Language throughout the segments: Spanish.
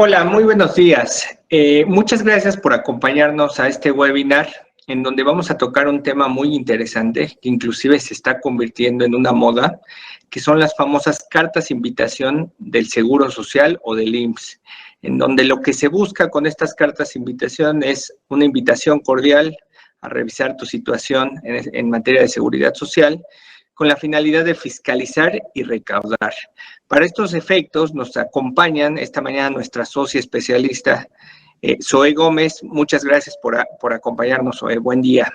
Hola, muy buenos días. Muchas gracias por acompañarnos a este webinar en donde vamos a tocar un tema muy interesante que inclusive se está convirtiendo en una moda, que son las famosas cartas invitación del Seguro Social o del IMSS, en donde lo que se busca con estas cartas invitación es una invitación cordial a revisar tu situación en materia de seguridad social, con la finalidad de fiscalizar y recaudar. Para estos efectos nos acompañan esta mañana nuestra socia especialista, Zoe Gómez. Muchas gracias por acompañarnos, Zoe. Buen día.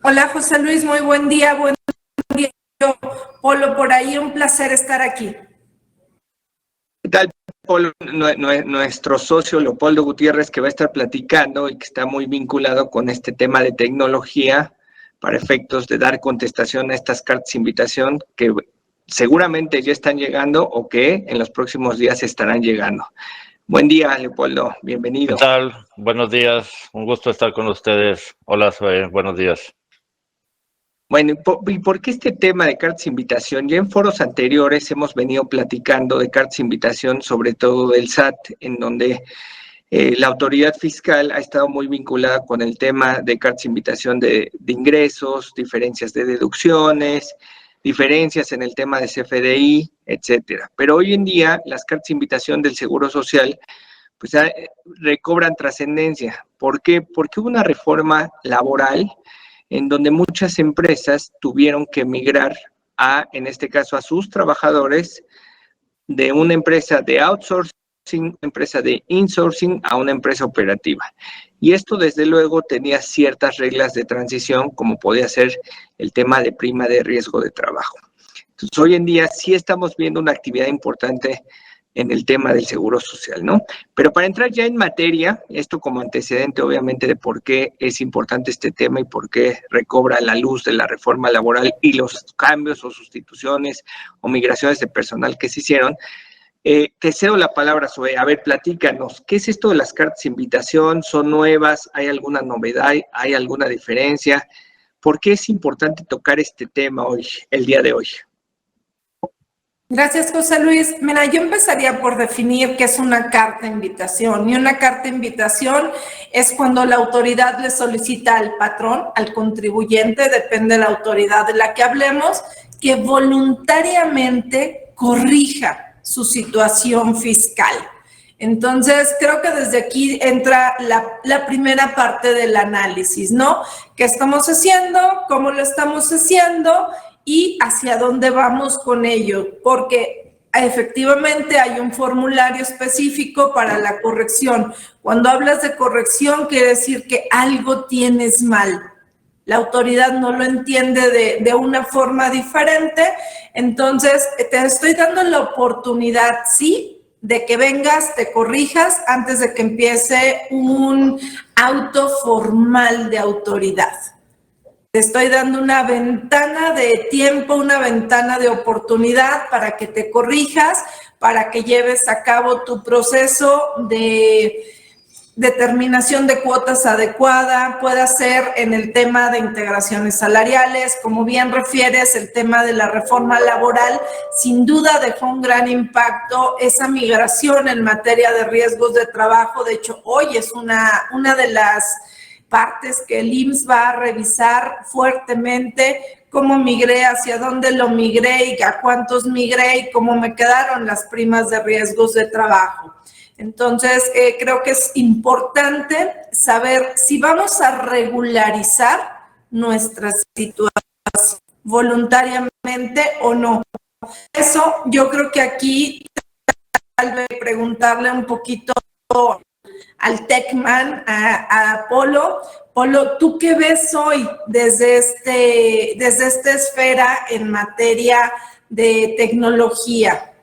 Hola, José Luis, muy buen día. Buen día, Polo, por ahí, un placer estar aquí. ¿Qué tal, Polo? Nuestro socio Leopoldo Gutiérrez, que va a estar platicando y que está muy vinculado con este tema de tecnología para efectos de dar contestación a estas cartas de invitación que seguramente ya están llegando o que en los próximos días estarán llegando. Buen día, Leopoldo. Bienvenido. ¿Qué tal? Buenos días. Un gusto estar con ustedes. Hola, Zoe. Buenos días. Bueno, ¿y por qué este tema de cartas de invitación? Ya en foros anteriores hemos venido platicando de cartas de invitación, sobre todo del SAT, en donde la autoridad fiscal ha estado muy vinculada con el tema de cartas de invitación de ingresos, diferencias de deducciones, diferencias en el tema de CFDI, etcétera. Pero hoy en día las cartas de invitación del Seguro Social pues recobran trascendencia. ¿Por qué? Porque hubo una reforma laboral en donde muchas empresas tuvieron que migrar en este caso, a sus trabajadores de una empresa de outsourcing, una empresa de insourcing a una empresa operativa. Y esto, desde luego, tenía ciertas reglas de transición, como podía ser el tema de prima de riesgo de trabajo. Entonces, hoy en día sí estamos viendo una actividad importante en el tema del seguro social, ¿no? Pero para entrar ya en materia, esto como antecedente obviamente de por qué es importante este tema y por qué recobra la luz de la reforma laboral y los cambios o sustituciones o migraciones de personal que se hicieron, te cedo la palabra, Zoe. A ver, platícanos, ¿qué es esto de las cartas de invitación? ¿Son nuevas? ¿Hay alguna novedad? ¿Hay alguna diferencia? ¿Por qué es importante tocar este tema hoy, el día de hoy? Gracias, José Luis. Mira, yo empezaría por definir qué es una carta de invitación. Y una carta de invitación es cuando la autoridad le solicita al patrón, al contribuyente, depende de la autoridad de la que hablemos, que voluntariamente corrija su situación fiscal. Entonces, creo que desde aquí entra la primera parte del análisis, ¿no? ¿Qué estamos haciendo? ¿Cómo lo estamos haciendo? Y hacia dónde vamos con ello, porque efectivamente hay un formulario específico para la corrección. Cuando hablas de corrección, quiere decir que algo tienes mal. La autoridad no lo entiende de una forma diferente, entonces te estoy dando la oportunidad, sí, de que vengas, te corrijas antes de que empiece un auto formal de autoridad. Te estoy dando una ventana de tiempo, una ventana de oportunidad para que te corrijas, para que lleves a cabo tu proceso de determinación de cuotas adecuada, pueda ser en el tema de integraciones salariales, como bien refieres, el tema de la reforma laboral, sin duda dejó un gran impacto esa migración en materia de riesgos de trabajo. De hecho, hoy es una de las partes que el IMSS va a revisar fuertemente, cómo migré, hacia dónde lo migré y a cuántos migré y cómo me quedaron las primas de riesgos de trabajo. Entonces, creo que es importante saber si vamos a regularizar nuestra situación voluntariamente o no. Eso yo creo que aquí tal vez preguntarle un poquito al Techman, a Polo. Polo, ¿tú qué ves hoy desde esta esfera en materia de tecnología?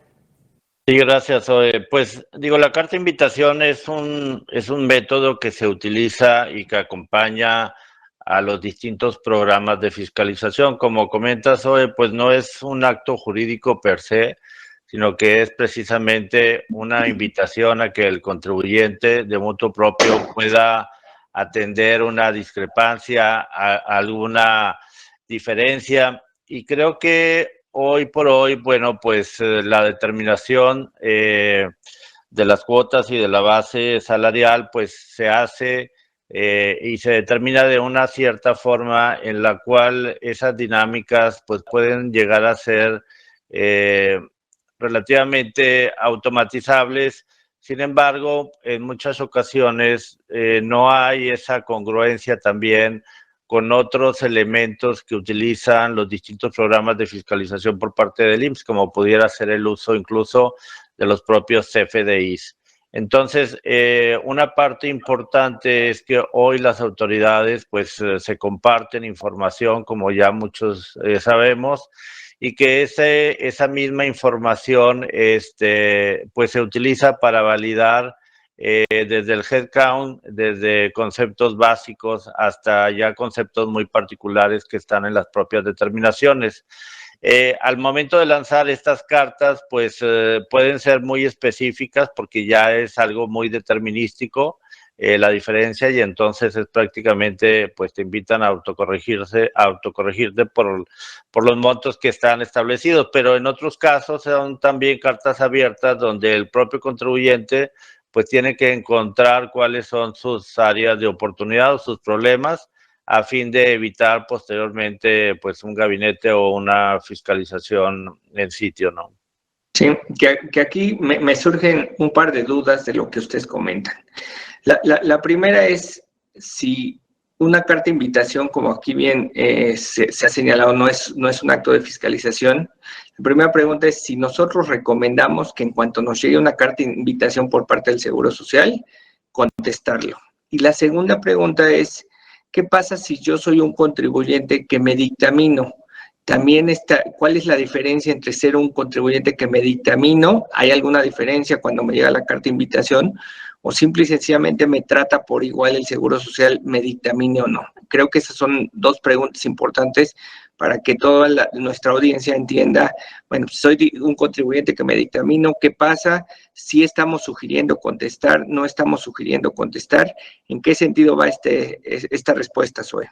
Sí, gracias, Zoe. Pues digo, la carta de invitación es un método que se utiliza y que acompaña a los distintos programas de fiscalización. Como comenta Zoe, pues no es un acto jurídico per se, sino que es precisamente una invitación a que el contribuyente de motu propio pueda atender una discrepancia, alguna diferencia. Y creo que hoy por hoy, bueno, pues la determinación de las cuotas y de la base salarial, pues se hace y se determina de una cierta forma en la cual esas dinámicas pues pueden llegar a ser relativamente automatizables. Sin embargo, en muchas ocasiones no hay esa congruencia también con otros elementos que utilizan los distintos programas de fiscalización por parte del IMSS, como pudiera ser el uso incluso de los propios CFDIs. Entonces, una parte importante es que hoy las autoridades pues se comparten información, como ya muchos sabemos, y que esa misma información pues se utiliza para validar desde el headcount, desde conceptos básicos hasta ya conceptos muy particulares que están en las propias determinaciones. Al momento de lanzar estas cartas, pues pueden ser muy específicas porque ya es algo muy determinístico la diferencia, y entonces es prácticamente, pues te invitan a autocorregirte por los montos que están establecidos, pero en otros casos son también cartas abiertas donde el propio contribuyente pues tiene que encontrar cuáles son sus áreas de oportunidad o sus problemas a fin de evitar posteriormente pues un gabinete o una fiscalización en sitio, ¿no? Sí, que aquí me surgen un par de dudas de lo que ustedes comentan. La primera es si una carta de invitación, como aquí bien se ha señalado, no es un acto de fiscalización. La primera pregunta es si nosotros recomendamos que en cuanto nos llegue una carta de invitación por parte del Seguro Social, contestarlo. Y la segunda pregunta es, ¿qué pasa si yo soy un contribuyente que me dictamino? También ¿cuál es la diferencia entre ser un contribuyente que me dictamino? ¿Hay alguna diferencia cuando me llega la carta de invitación? ¿O simple y sencillamente me trata por igual el Seguro Social, me dictamine o no? Creo que esas son dos preguntas importantes para que toda nuestra audiencia entienda, bueno, soy un contribuyente que me dictamino, ¿qué pasa? Si estamos sugiriendo contestar, no estamos sugiriendo contestar. ¿En qué sentido va esta respuesta, Zoe?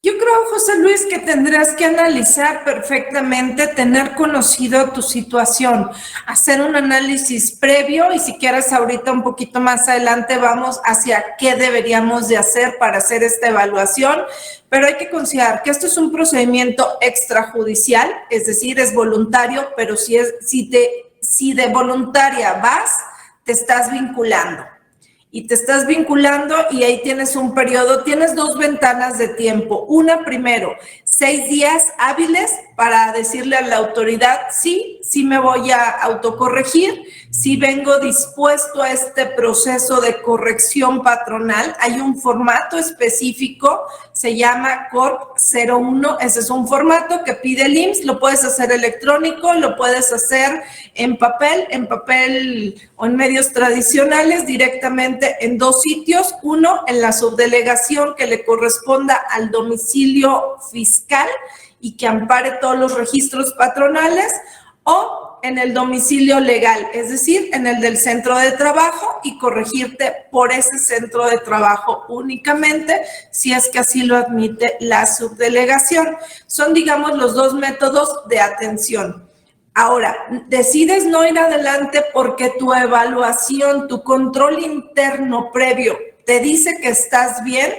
Yo creo, José Luis, que tendrás que analizar perfectamente, tener conocido tu situación, hacer un análisis previo y si quieres ahorita un poquito más adelante vamos hacia qué deberíamos de hacer para hacer esta evaluación, pero hay que considerar que esto es un procedimiento extrajudicial, es decir, es voluntario, pero si de voluntaria vas, te estás vinculando. Y te estás vinculando y ahí tienes un periodo, tienes dos ventanas de tiempo. Una, primero, 6 días hábiles para decirle a la autoridad, sí me voy a autocorregir, sí vengo dispuesto a este proceso de corrección patronal. Hay un formato específico, se llama Corp 01, ese es un formato que pide el IMSS, lo puedes hacer electrónico, lo puedes hacer en papel o en medios tradicionales, directamente en 2 sitios, uno en la subdelegación que le corresponda al domicilio fiscal y que ampare todos los registros patronales, o en el domicilio legal, es decir, en el del centro de trabajo y corregirte por ese centro de trabajo únicamente, si es que así lo admite la subdelegación. Son, digamos, los 2 métodos de atención. Ahora, decides no ir adelante porque tu evaluación, tu control interno previo te dice que estás bien,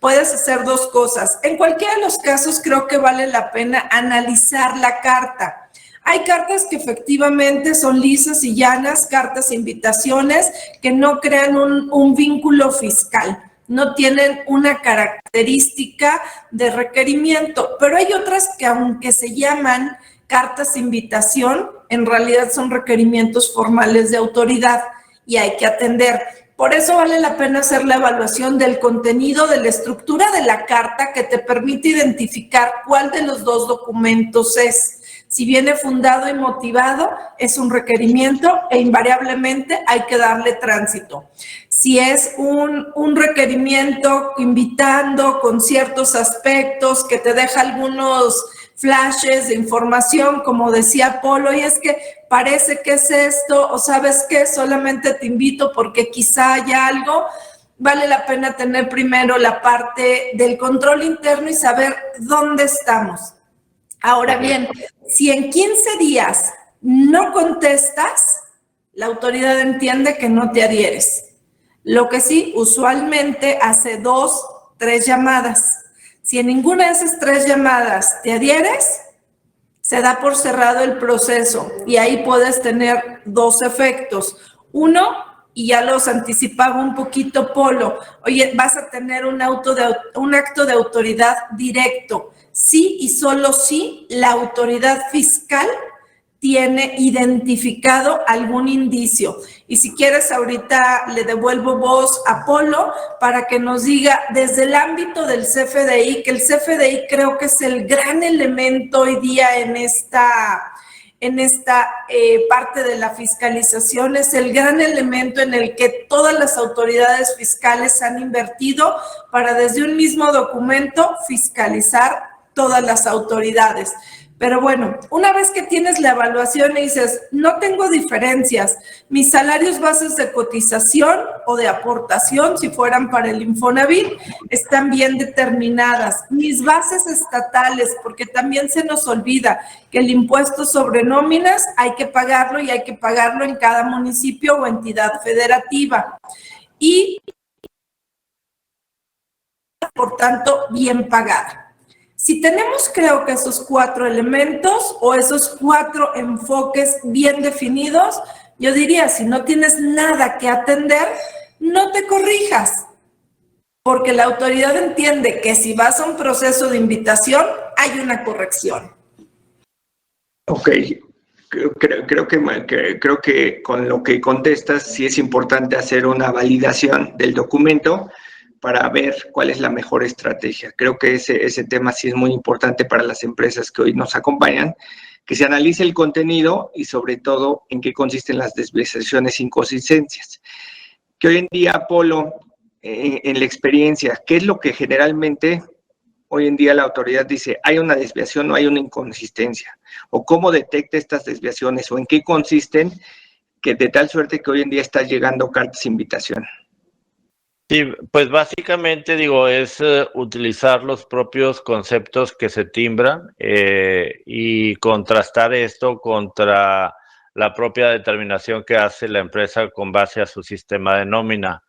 puedes hacer 2 cosas. En cualquiera de los casos creo que vale la pena analizar la carta. Hay cartas que efectivamente son lisas y llanas, cartas e invitaciones que no crean un vínculo fiscal, no tienen una característica de requerimiento, pero hay otras que aunque se llaman cartas de invitación, en realidad son requerimientos formales de autoridad y hay que atender. Por eso vale la pena hacer la evaluación del contenido, de la estructura de la carta que te permite identificar cuál de los 2 documentos es. Si viene fundado y motivado, es un requerimiento e invariablemente hay que darle tránsito. Si es un requerimiento invitando con ciertos aspectos que te deja algunos flashes de información, como decía Polo, y es que parece que es esto, o sabes qué, solamente te invito porque quizá haya algo, vale la pena tener primero la parte del control interno y saber dónde estamos. Ahora bien, si en 15 días no contestas, la autoridad entiende que no te adhieres. Lo que sí, usualmente hace 2, 3 llamadas. Si en ninguna de esas 3 llamadas te adhieres, se da por cerrado el proceso y ahí puedes tener 2 efectos. Uno, y ya los anticipaba un poquito Polo, oye, vas a tener un acto de autoridad directo. Sí y solo si la autoridad fiscal tiene identificado algún indicio. Y si quieres, ahorita le devuelvo voz a Polo para que nos diga desde el ámbito del CFDI, que el CFDI creo que es el gran elemento hoy día en esta parte de la fiscalización, es el gran elemento en el que todas las autoridades fiscales han invertido para desde un mismo documento fiscalizar todas las autoridades. Pero bueno, una vez que tienes la evaluación y dices, no tengo diferencias, mis salarios bases de cotización o de aportación, si fueran para el Infonavit, están bien determinadas. Mis bases estatales, porque también se nos olvida que el impuesto sobre nóminas hay que pagarlo y hay que pagarlo en cada municipio o entidad federativa. Y, por tanto, bien pagada. Si tenemos, creo que esos 4 elementos o esos 4 enfoques bien definidos, yo diría, si no tienes nada que atender, no te corrijas, porque la autoridad entiende que si vas a un proceso de invitación, hay una corrección. Ok, creo que con lo que contestas, sí es importante hacer una validación del documento para ver cuál es la mejor estrategia. Creo que ese tema sí es muy importante para las empresas que hoy nos acompañan, que se analice el contenido y sobre todo en qué consisten las desviaciones e inconsistencias. Que hoy en día, Polo, en la experiencia, ¿qué es lo que generalmente hoy en día la autoridad dice, hay una desviación o hay una inconsistencia? ¿O cómo detecta estas desviaciones o en qué consisten, que de tal suerte que hoy en día está llegando cartas de invitación? Sí, pues básicamente digo, es utilizar los propios conceptos que se timbran y contrastar esto contra la propia determinación que hace la empresa con base a su sistema de nómina.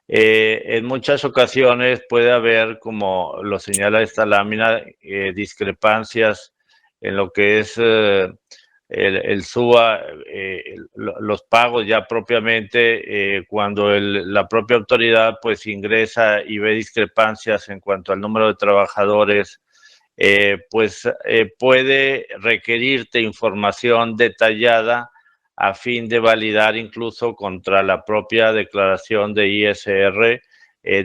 En muchas ocasiones puede haber, como lo señala esta lámina, discrepancias en lo que es el SUA, los pagos ya propiamente, cuando la propia autoridad pues ingresa y ve discrepancias en cuanto al número de trabajadores, puede requerirte información detallada a fin de validar incluso contra la propia declaración de ISR,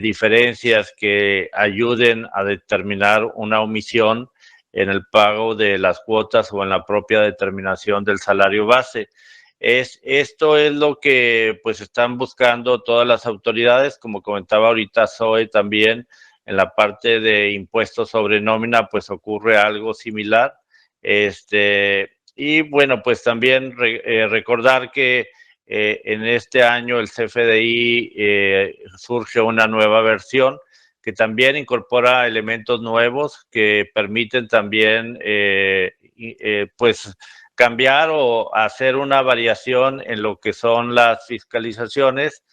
diferencias que ayuden a determinar una omisión en el pago de las cuotas o en la propia determinación del salario base. Esto es lo que pues están buscando todas las autoridades, como comentaba ahorita Zoe también, en la parte de impuestos sobre nómina pues ocurre algo similar. Y bueno, pues también recordar que en este año el CFDI surge una nueva versión que también incorpora elementos nuevos que permiten también pues cambiar o hacer una variación en lo que son las fiscalizaciones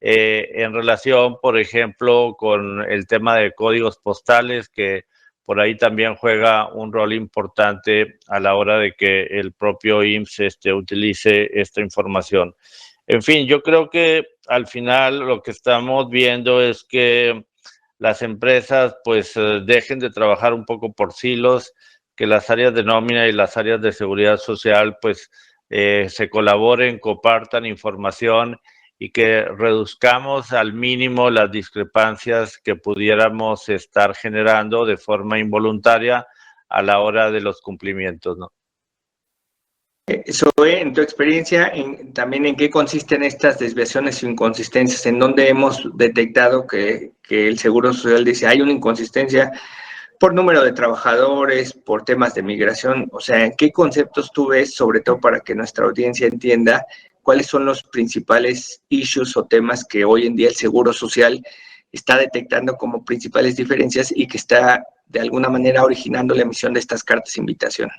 en relación, por ejemplo, con el tema de códigos postales, que por ahí también juega un rol importante a la hora de que el propio IMSS utilice esta información. En fin, yo creo que al final lo que estamos viendo es que las empresas pues dejen de trabajar un poco por silos, que las áreas de nómina y las áreas de seguridad social pues se colaboren, compartan información y que reduzcamos al mínimo las discrepancias que pudiéramos estar generando de forma involuntaria a la hora de los cumplimientos, ¿no? Zoe, en tu experiencia, también en qué consisten estas desviaciones o inconsistencias, en dónde hemos detectado que el Seguro Social dice hay una inconsistencia por número de trabajadores, por temas de migración, o sea, ¿qué conceptos tú ves, sobre todo para que nuestra audiencia entienda cuáles son los principales issues o temas que hoy en día el Seguro Social está detectando como principales diferencias y que está de alguna manera originando la emisión de estas cartas de invitación.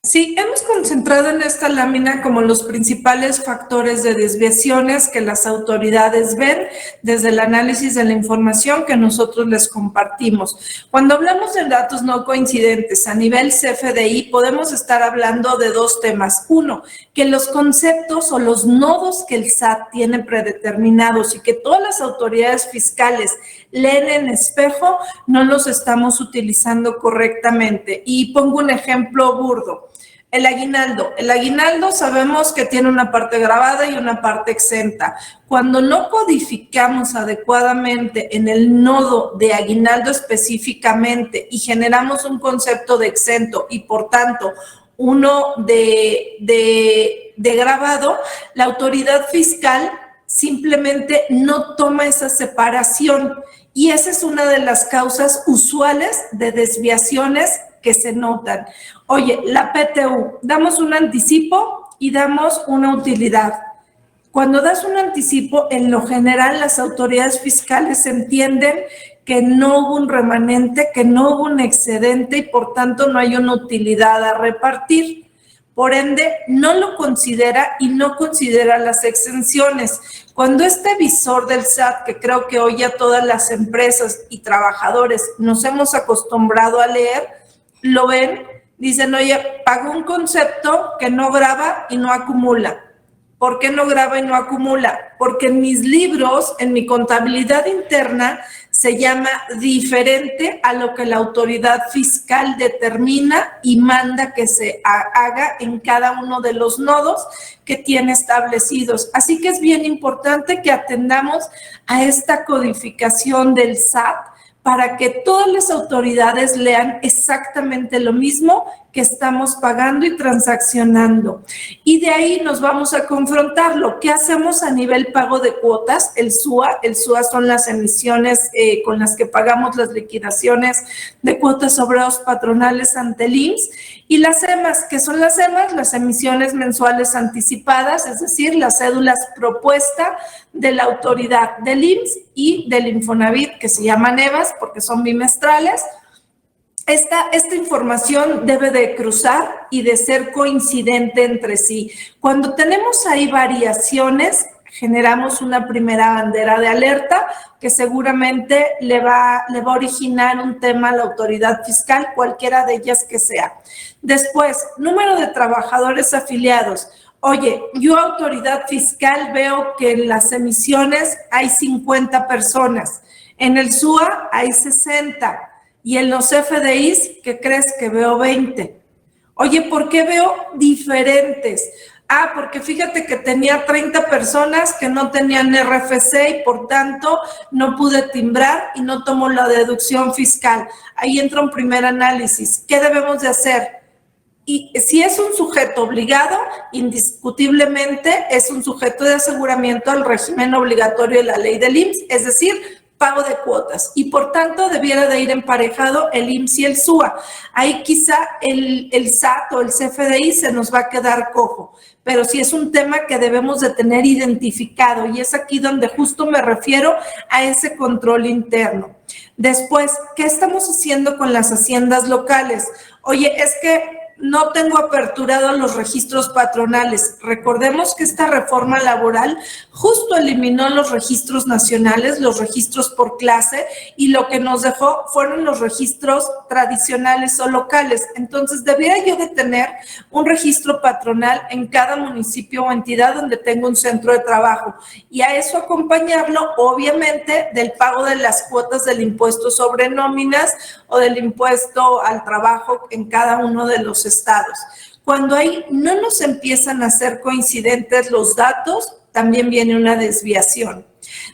Sí, hemos concentrado en esta lámina como los principales factores de desviaciones que las autoridades ven desde el análisis de la información que nosotros les compartimos. Cuando hablamos de datos no coincidentes a nivel CFDI, podemos estar hablando de dos temas. Uno, que los conceptos o los nodos que el SAT tiene predeterminados y que todas las autoridades fiscales leen en espejo, no los estamos utilizando correctamente. Y pongo un ejemplo burdo. El aguinaldo. El aguinaldo sabemos que tiene una parte grabada y una parte exenta. Cuando no codificamos adecuadamente en el nodo de aguinaldo específicamente y generamos un concepto de exento y por tanto uno de grabado, la autoridad fiscal simplemente no toma esa separación y esa es una de las causas usuales de desviaciones que se notan. Oye, la PTU, damos un anticipo y damos una utilidad. Cuando das un anticipo, en lo general las autoridades fiscales entienden que no hubo un remanente, que no hubo un excedente y por tanto no hay una utilidad a repartir. Por ende, no lo considera y no considera las exenciones. Cuando este visor del SAT, que creo que hoy ya todas las empresas y trabajadores nos hemos acostumbrado a leer, lo ven, dicen, oye, pago un concepto que no graba y no acumula. ¿Por qué no graba y no acumula? Porque en mis libros, en mi contabilidad interna, se llama diferente a lo que la autoridad fiscal determina y manda que se haga en cada uno de los nodos que tiene establecidos. Así que es bien importante que atendamos a esta codificación del SAT para que todas las autoridades lean exactamente lo mismo que estamos pagando y transaccionando. Y de ahí nos vamos a confrontarlo. ¿Qué hacemos a nivel pago de cuotas? El SUA. El SUA son las emisiones con las que pagamos las liquidaciones de cuotas obreros patronales ante el IMSS. Y las EMAS, ¿qué son las EMAS? Las emisiones mensuales anticipadas, es decir, las cédulas propuesta de la autoridad del IMSS y del Infonavit, que se llaman EVAs porque son bimestrales. Esta información debe de cruzar y de ser coincidente entre sí. Cuando tenemos ahí variaciones, generamos una primera bandera de alerta que seguramente le va a originar un tema a la autoridad fiscal, cualquiera de ellas que sea. Después, número de trabajadores afiliados. Oye, yo autoridad fiscal veo que en las emisiones hay 50 personas, en el SUA hay 60. Y en los FDIs, ¿qué crees? Que veo 20. Oye, ¿por qué veo diferentes? Ah, porque fíjate que tenía 30 personas que no tenían RFC y por tanto no pude timbrar y no tomo la deducción fiscal. Ahí entra un primer análisis. ¿Qué debemos de hacer? Y si es un sujeto obligado, indiscutiblemente es un sujeto de aseguramiento al régimen obligatorio de la ley del IMSS, es decir, pago de cuotas y por tanto debiera de ir emparejado el IMSS y el SUA. Ahí quizá el SAT o el CFDI se nos va a quedar cojo, pero sí es un tema que debemos de tener identificado y es aquí donde justo me refiero a ese control interno. Después, ¿qué estamos haciendo con las haciendas locales? Oye, es que no tengo aperturados los registros patronales. Recordemos que esta reforma laboral justo eliminó los registros nacionales, los registros por clase, y lo que nos dejó fueron los registros tradicionales o locales. Entonces, debería yo de tener un registro patronal en cada municipio o entidad donde tengo un centro de trabajo. Y a eso acompañarlo, obviamente, del pago de las cuotas del impuesto sobre nóminas o del impuesto al trabajo en cada uno de los estados. Cuando ahí no nos empiezan a ser coincidentes los datos, también viene una desviación.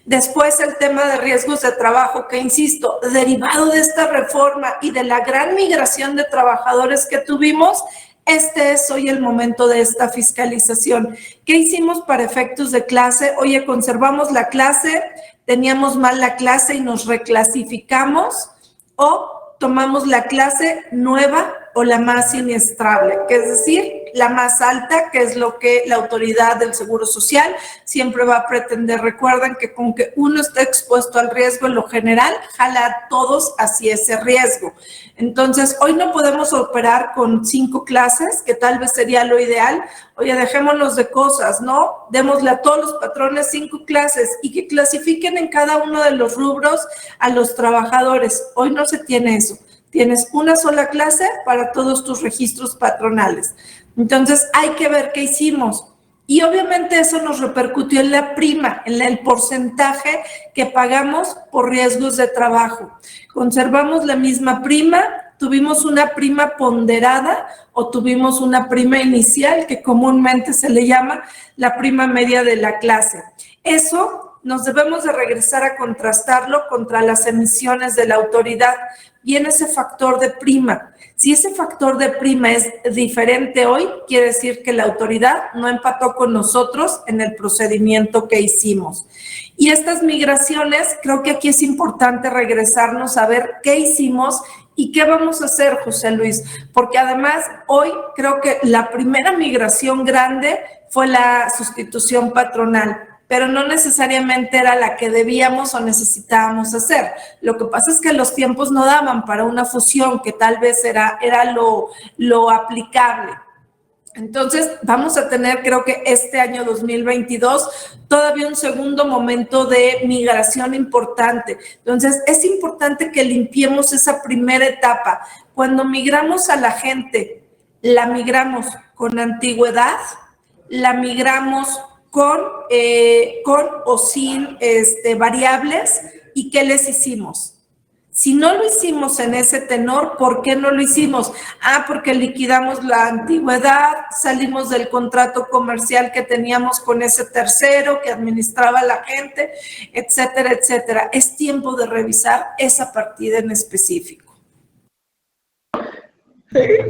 Después el tema de riesgos de trabajo, que insisto, derivado de esta reforma y de la gran migración de trabajadores que tuvimos, este es hoy el momento de esta fiscalización. ¿Qué hicimos para efectos de clase? Oye, conservamos la clase, teníamos mal la clase y nos reclasificamos, o tomamos la clase nueva o la más siniestrable, que es decir, la más alta, que es lo que la autoridad del Seguro Social siempre va a pretender. Recuerden que con que uno esté expuesto al riesgo, en lo general, jala a todos hacia ese riesgo. Entonces, hoy no podemos operar con 5 clases, que tal vez sería lo ideal. Oye, dejémonos de cosas, ¿no? Démosle a todos los patrones 5 clases y que clasifiquen en cada uno de los rubros a los trabajadores. Hoy no se tiene eso. Tienes una sola clase para todos tus registros patronales. Entonces, hay que ver qué hicimos. Y obviamente eso nos repercutió en la prima, en el porcentaje que pagamos por riesgos de trabajo. Conservamos la misma prima, tuvimos una prima ponderada o tuvimos una prima inicial, que comúnmente se le llama la prima media de la clase. Eso nos debemos de regresar a contrastarlo contra las emisiones de la autoridad. Viene ese factor de prima. Si ese factor de prima es diferente hoy, quiere decir que la autoridad no empató con nosotros en el procedimiento que hicimos. Y estas migraciones, creo que aquí es importante regresarnos a ver qué hicimos y qué vamos a hacer, José Luis, porque además hoy creo que la primera migración grande fue la sustitución patronal, pero no necesariamente era la que debíamos o necesitábamos hacer. Lo que pasa es que los tiempos no daban para una fusión que tal vez era lo aplicable. Entonces, vamos a tener, creo que este año 2022, todavía un segundo momento de migración importante. Entonces, es importante que limpiemos esa primera etapa. Cuando migramos a la gente, la migramos con antigüedad, la migramos con o sin variables, ¿y qué les hicimos? Si no lo hicimos en ese tenor, ¿por qué no lo hicimos? Porque liquidamos la antigüedad, salimos del contrato comercial que teníamos con ese tercero que administraba la gente, etcétera, etcétera. Es tiempo de revisar esa partida en específico.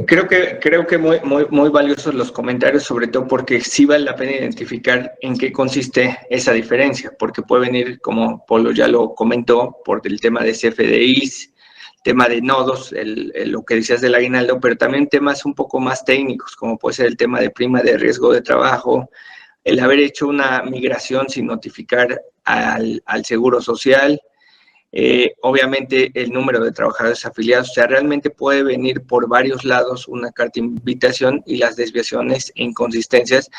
Creo que muy valiosos los comentarios, sobre todo porque sí vale la pena identificar en qué consiste esa diferencia, porque puede venir, como Polo ya lo comentó, por el tema de CFDIs, tema de nodos, lo que decías del aguinaldo, pero también temas un poco más técnicos, como puede ser el tema de prima de riesgo de trabajo, el haber hecho una migración sin notificar al Seguro Social, obviamente el número de trabajadores afiliados. O sea, realmente puede venir por varios lados una carta de invitación y las desviaciones e inconsistencias,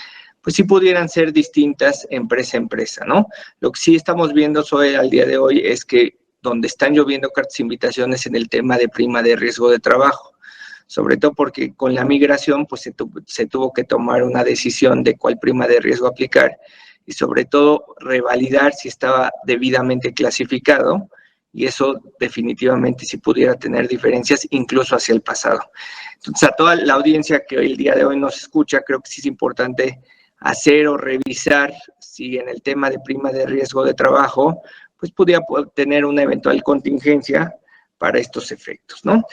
pues sí pudieran ser distintas empresa a empresa, ¿no? Lo que sí estamos viendo al día de hoy es que donde están lloviendo cartas de invitaciones en el tema de prima de riesgo de trabajo, sobre todo porque con la migración pues se tuvo que tomar una decisión de cuál prima de riesgo aplicar y sobre todo revalidar si estaba debidamente clasificado, y eso definitivamente sí pudiera tener diferencias incluso hacia el pasado. Entonces, a toda la audiencia que hoy el día de hoy nos escucha, creo que sí es importante hacer o revisar si en el tema de prima de riesgo de trabajo, pues pudiera tener una eventual contingencia para estos efectos, ¿no?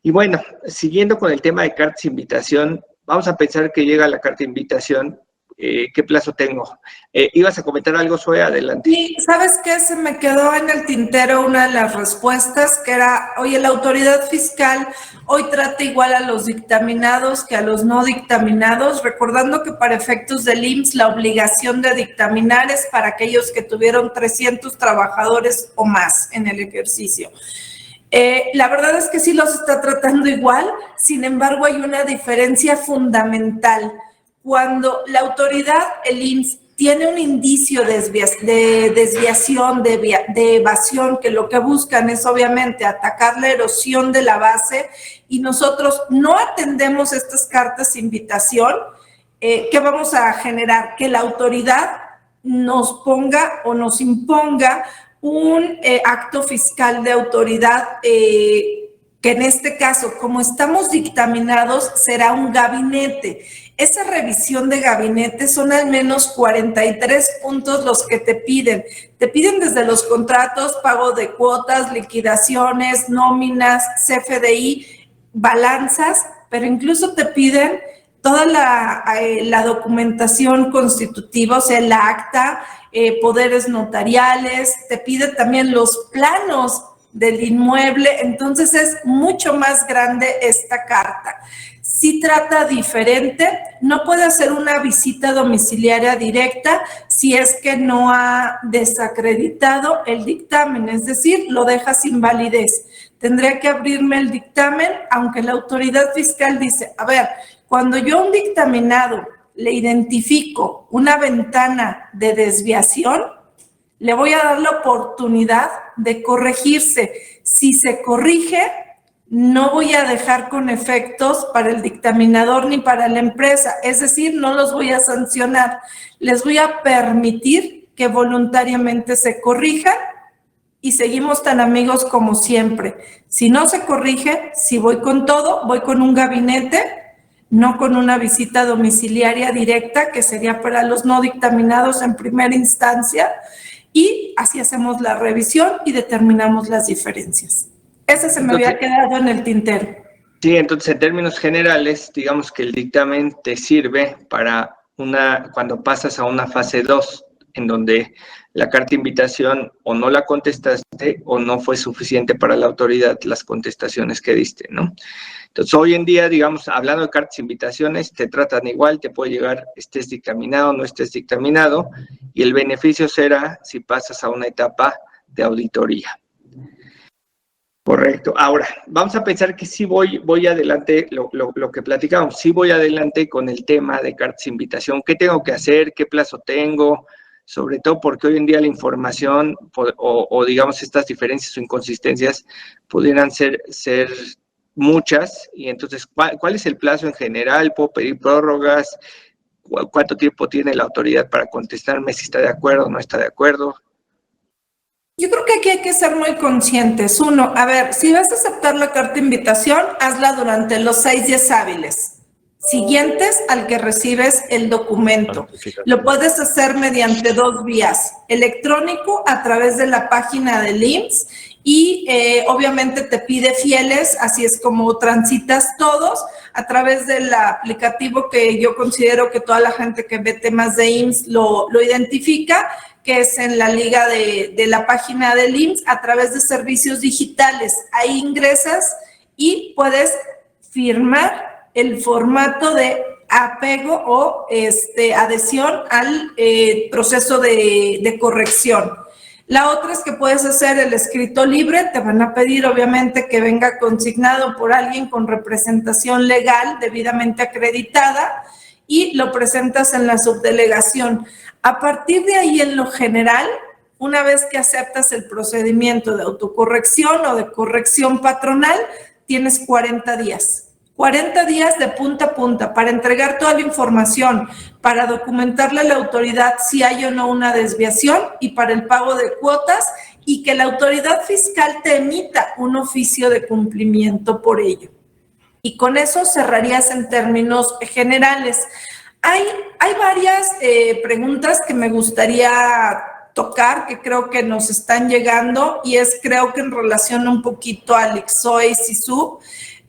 Y bueno, siguiendo con el tema de cartas de invitación, vamos a pensar que llega la carta de invitación. ¿Qué plazo tengo? ¿Ibas a comentar algo, Zoe? Adelante. Sí, ¿sabes qué? Se me quedó en el tintero una de las respuestas, que era, oye, la autoridad fiscal hoy trata igual a los dictaminados que a los no dictaminados, recordando que para efectos del IMSS la obligación de dictaminar es para aquellos que tuvieron 300 trabajadores o más en el ejercicio. La verdad es que sí los está tratando igual, sin embargo hay una diferencia fundamental. Cuando la autoridad, el IMSS, tiene un indicio de desviación, de evasión, que lo que buscan es obviamente atacar la erosión de la base, y nosotros no atendemos estas cartas de invitación, ¿qué vamos a generar? Que la autoridad nos ponga o nos imponga un acto fiscal de autoridad, que en este caso, como estamos dictaminados, será un gabinete. Esa revisión de gabinete son al menos 43 puntos los que te piden. Te piden desde los contratos, pago de cuotas, liquidaciones, nóminas, CFDI, balanzas, pero incluso te piden toda la documentación constitutiva, o sea, el acta, poderes notariales, te pide también los planos del inmueble, entonces es mucho más grande esta carta. Sí trata diferente, no puede hacer una visita domiciliaria directa si es que no ha desacreditado el dictamen, es decir, lo deja sin validez. Tendría que abrirme el dictamen, aunque la autoridad fiscal dice, a ver, cuando yo a un dictaminado le identifico una ventana de desviación, le voy a dar la oportunidad de corregirse. Si se corrige, no voy a dejar con efectos para el dictaminador ni para la empresa. Es decir, no los voy a sancionar. Les voy a permitir que voluntariamente se corrijan y seguimos tan amigos como siempre. Si no se corrige, si voy con todo, voy con un gabinete, no con una visita domiciliaria directa, que sería para los no dictaminados en primera instancia, y así hacemos la revisión y determinamos las diferencias. Ese se me había quedado en el tintero. Sí, entonces en términos generales, digamos que el dictamen te sirve para cuando pasas a una fase 2, en donde la carta de invitación o no la contestaste o no fue suficiente para la autoridad las contestaciones que diste, ¿no? Entonces, hoy en día, digamos, hablando de cartas de invitaciones, te tratan igual, te puede llegar, estés dictaminado o no estés dictaminado, y el beneficio será si pasas a una etapa de auditoría. Correcto. Ahora, vamos a pensar que sí voy adelante, lo que platicamos, sí voy adelante con el tema de cartas de invitación. ¿Qué tengo que hacer? ¿Qué plazo tengo? Sobre todo porque hoy en día la información o digamos estas diferencias o inconsistencias pudieran ser muchas, y entonces, ¿cuál es el plazo en general? ¿Puedo pedir prórrogas? ¿Cuánto tiempo tiene la autoridad para contestarme si está de acuerdo o no está de acuerdo? Yo creo que aquí hay que ser muy conscientes. Uno, a ver, si vas a aceptar la carta de invitación, hazla durante los 6 días hábiles siguientes al que recibes el documento. Lo puedes hacer mediante 2 vías, electrónico a través de la página del IMSS y obviamente te pide fieles, así es como transitas todos a través del aplicativo que yo considero que toda la gente que ve temas de IMSS lo identifica, que es en la liga de la página del IMSS a través de servicios digitales. Ahí ingresas y puedes firmar el formato de apego o adhesión al proceso de corrección. La otra es que puedes hacer el escrito libre, te van a pedir obviamente que venga consignado por alguien con representación legal debidamente acreditada y lo presentas en la subdelegación. A partir de ahí, en lo general, una vez que aceptas el procedimiento de autocorrección o de corrección patronal, tienes 40 días. 40 días de punta a punta para entregar toda la información, para documentarle a la autoridad si hay o no una desviación y para el pago de cuotas y que la autoridad fiscal te emita un oficio de cumplimiento por ello. Y con eso cerrarías en términos generales. Hay varias preguntas que me gustaría tocar, que creo que nos están llegando, y creo que en relación un poquito al ICSOE y SISUB,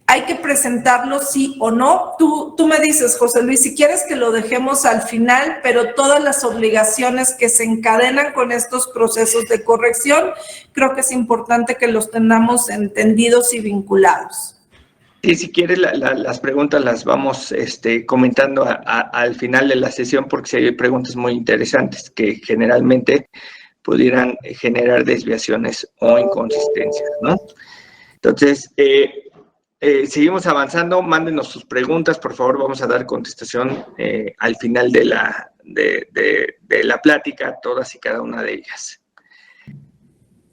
hay que presentarlo sí o no. Tú me dices, José Luis, si quieres que lo dejemos al final, pero todas las obligaciones que se encadenan con estos procesos de corrección, creo que es importante que los tengamos entendidos y vinculados. Sí, si quieres, las preguntas las vamos comentando al final de la sesión, porque si hay preguntas muy interesantes que generalmente pudieran generar desviaciones o inconsistencias, ¿no? Entonces, seguimos avanzando. Mándenos sus preguntas, por favor. Vamos a dar contestación al final de la plática, todas y cada una de ellas.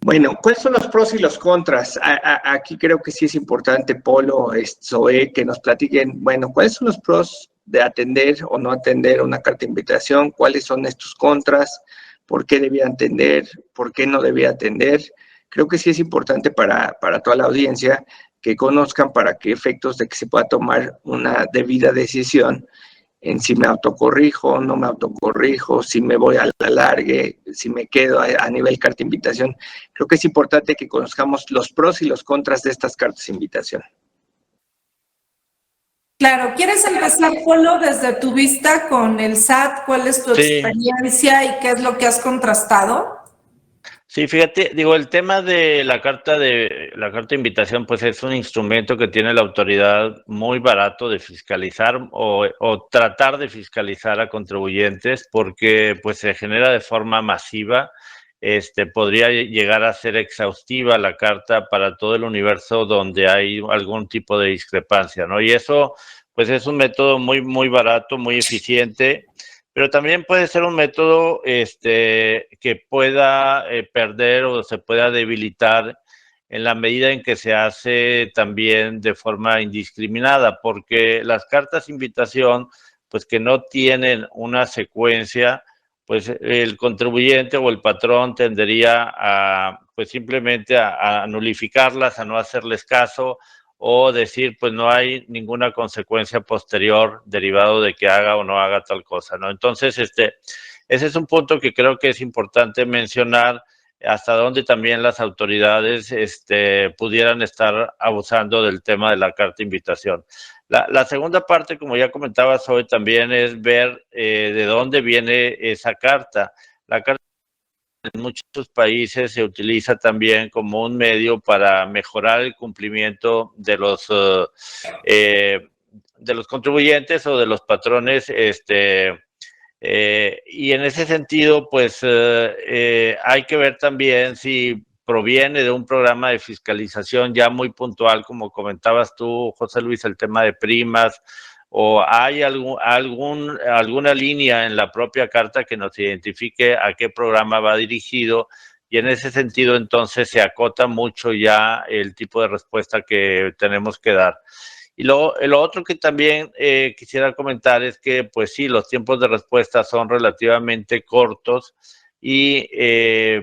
Bueno, ¿cuáles son los pros y los contras? Aquí creo que sí es importante, Polo, Zoe, que nos platiquen, bueno, ¿cuáles son los pros de atender o no atender una carta de invitación? ¿Cuáles son estos contras? ¿Por qué debía atender? ¿Por qué no debía atender? Creo que sí es importante para toda la audiencia que conozcan para qué efectos de que se pueda tomar una debida decisión en si me autocorrijo, no me autocorrijo, si me voy a la largue, si me quedo a nivel carta de invitación. Creo que es importante que conozcamos los pros y los contras de estas cartas de invitación. Claro, ¿quieres empezar, Polo, desde tu vista con el SAT? ¿Cuál es tu experiencia y qué es lo que has contrastado? Sí, fíjate, digo, el tema de la carta de invitación, pues es un instrumento que tiene la autoridad muy barato de fiscalizar o tratar de fiscalizar a contribuyentes, porque pues se genera de forma masiva. Podría llegar a ser exhaustiva la carta para todo el universo donde hay algún tipo de discrepancia, ¿no? Y eso, pues es un método muy, muy barato, muy eficiente. Pero también puede ser un método que pueda perder o se pueda debilitar en la medida en que se hace también de forma indiscriminada, porque las cartas de invitación, pues que no tienen una secuencia, pues el contribuyente o el patrón tendería a, pues simplemente a nulificarlas, a no hacerles caso, o decir, pues no hay ninguna consecuencia posterior derivado de que haga o no haga tal cosa, ¿no? Entonces, ese es un punto que creo que es importante mencionar, hasta donde también las autoridades pudieran estar abusando del tema de la carta de invitación. La segunda parte, como ya comentabas hoy, también es ver de dónde viene esa carta. La carta en muchos países se utiliza también como un medio para mejorar el cumplimiento de los contribuyentes o de los patrones, y en ese sentido, pues hay que ver también si proviene de un programa de fiscalización ya muy puntual, como comentabas tú, José Luis, el tema de primas, o hay alguna línea en la propia carta que nos identifique a qué programa va dirigido, y en ese sentido entonces se acota mucho ya el tipo de respuesta que tenemos que dar. Y lo otro que también quisiera comentar es que, pues sí, los tiempos de respuesta son relativamente cortos y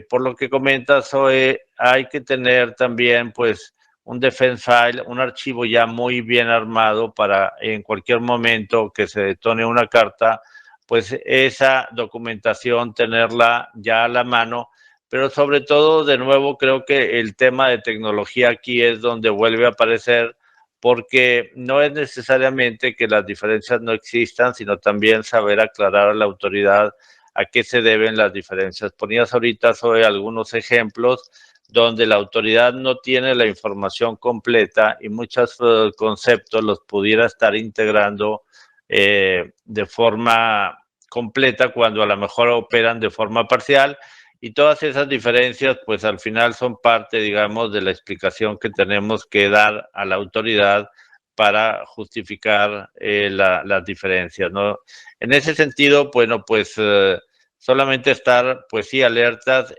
por lo que comentas, Zoe, hay que tener también, pues, un defense file, un archivo ya muy bien armado para en cualquier momento que se detone una carta, pues esa documentación tenerla ya a la mano. Pero sobre todo, de nuevo, creo que el tema de tecnología aquí es donde vuelve a aparecer, porque no es necesariamente que las diferencias no existan, sino también saber aclarar a la autoridad a qué se deben las diferencias. Ponías ahorita sobre algunos ejemplos donde la autoridad no tiene la información completa y muchos conceptos los pudiera estar integrando de forma completa cuando a lo mejor operan de forma parcial. Y todas esas diferencias, pues al final son parte, digamos, de la explicación que tenemos que dar a la autoridad para justificar las diferencias, ¿no? En ese sentido, bueno, pues solamente estar, pues sí, alertas,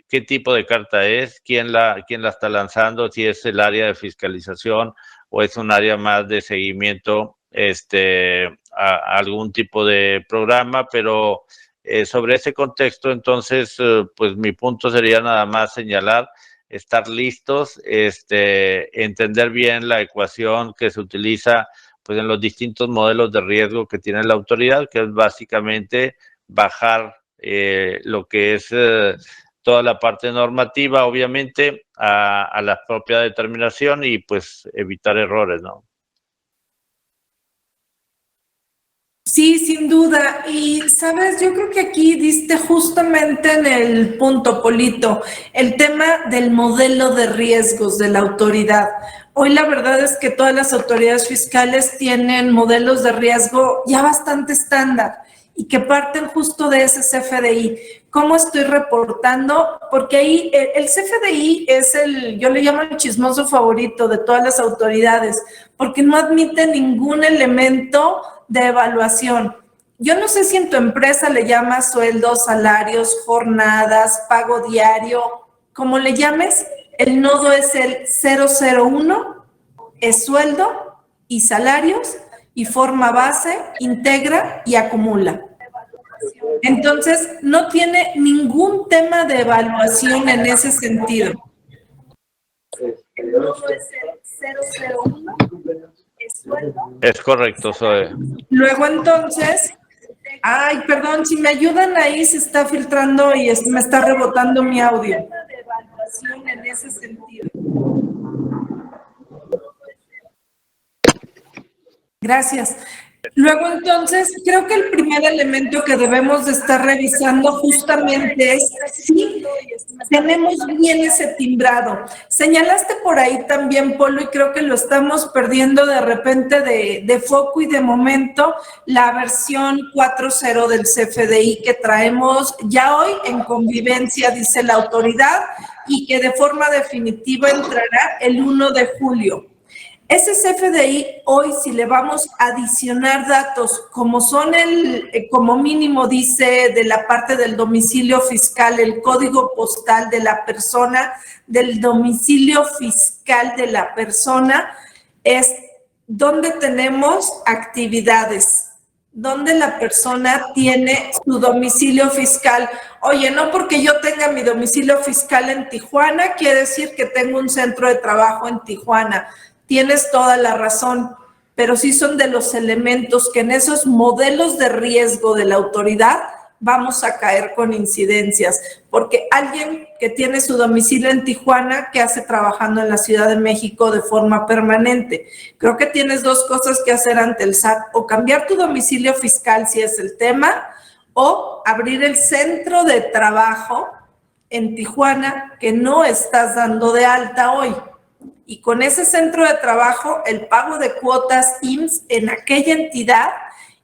qué tipo de carta es, quién la está lanzando, si es el área de fiscalización o es un área más de seguimiento a algún tipo de programa, pero sobre ese contexto, entonces, pues mi punto sería nada más señalar, estar listos, entender bien la ecuación que se utiliza pues en los distintos modelos de riesgo que tiene la autoridad, que es básicamente bajar lo que es toda la parte normativa, obviamente, a la propia determinación y pues evitar errores, ¿no? Sí, sin duda. Y sabes, yo creo que aquí diste justamente en el punto, Polito, el tema del modelo de riesgos de la autoridad. Hoy la verdad es que todas las autoridades fiscales tienen modelos de riesgo ya bastante estándar y que parten justo de ese CFDI. ¿Cómo estoy reportando? Porque ahí el CFDI es yo le llamo el chismoso favorito de todas las autoridades, porque no admite ningún elemento de evaluación. Yo no sé si en tu empresa le llamas sueldos, salarios, jornadas, pago diario, como le llames, el nodo es el 001, es sueldo y salarios, y forma base, integra y acumula. Entonces, no tiene ningún tema de evaluación en ese sentido. El nodo es el 001. Es correcto, Zoe. Luego entonces, ay, perdón, si me ayudan ahí, se está filtrando y me está rebotando mi audio. De evaluación en ese sentido. Gracias. Luego entonces, creo que el primer elemento que debemos de estar revisando justamente es tenemos bien ese timbrado. Señalaste por ahí también, Polo, y creo que lo estamos perdiendo de repente de foco y de momento, la versión 4.0 del CFDI que traemos ya hoy en convivencia, dice la autoridad, y que de forma definitiva entrará el 1 de julio. Ese CFDI hoy, si le vamos a adicionar datos, como son como mínimo dice de la parte del domicilio fiscal, el código postal de la persona, del domicilio fiscal de la persona, es donde tenemos actividades, donde la persona tiene su domicilio fiscal. Oye, no porque yo tenga mi domicilio fiscal en Tijuana, quiere decir que tengo un centro de trabajo en Tijuana. Tienes toda la razón, pero sí son de los elementos que en esos modelos de riesgo de la autoridad vamos a caer con incidencias, porque alguien que tiene su domicilio en Tijuana, ¿qué hace trabajando en la Ciudad de México de forma permanente? Creo que tienes dos cosas que hacer ante el SAT, o cambiar tu domicilio fiscal si es el tema, o abrir el centro de trabajo en Tijuana que no estás dando de alta hoy. Y con ese centro de trabajo, el pago de cuotas IMSS en aquella entidad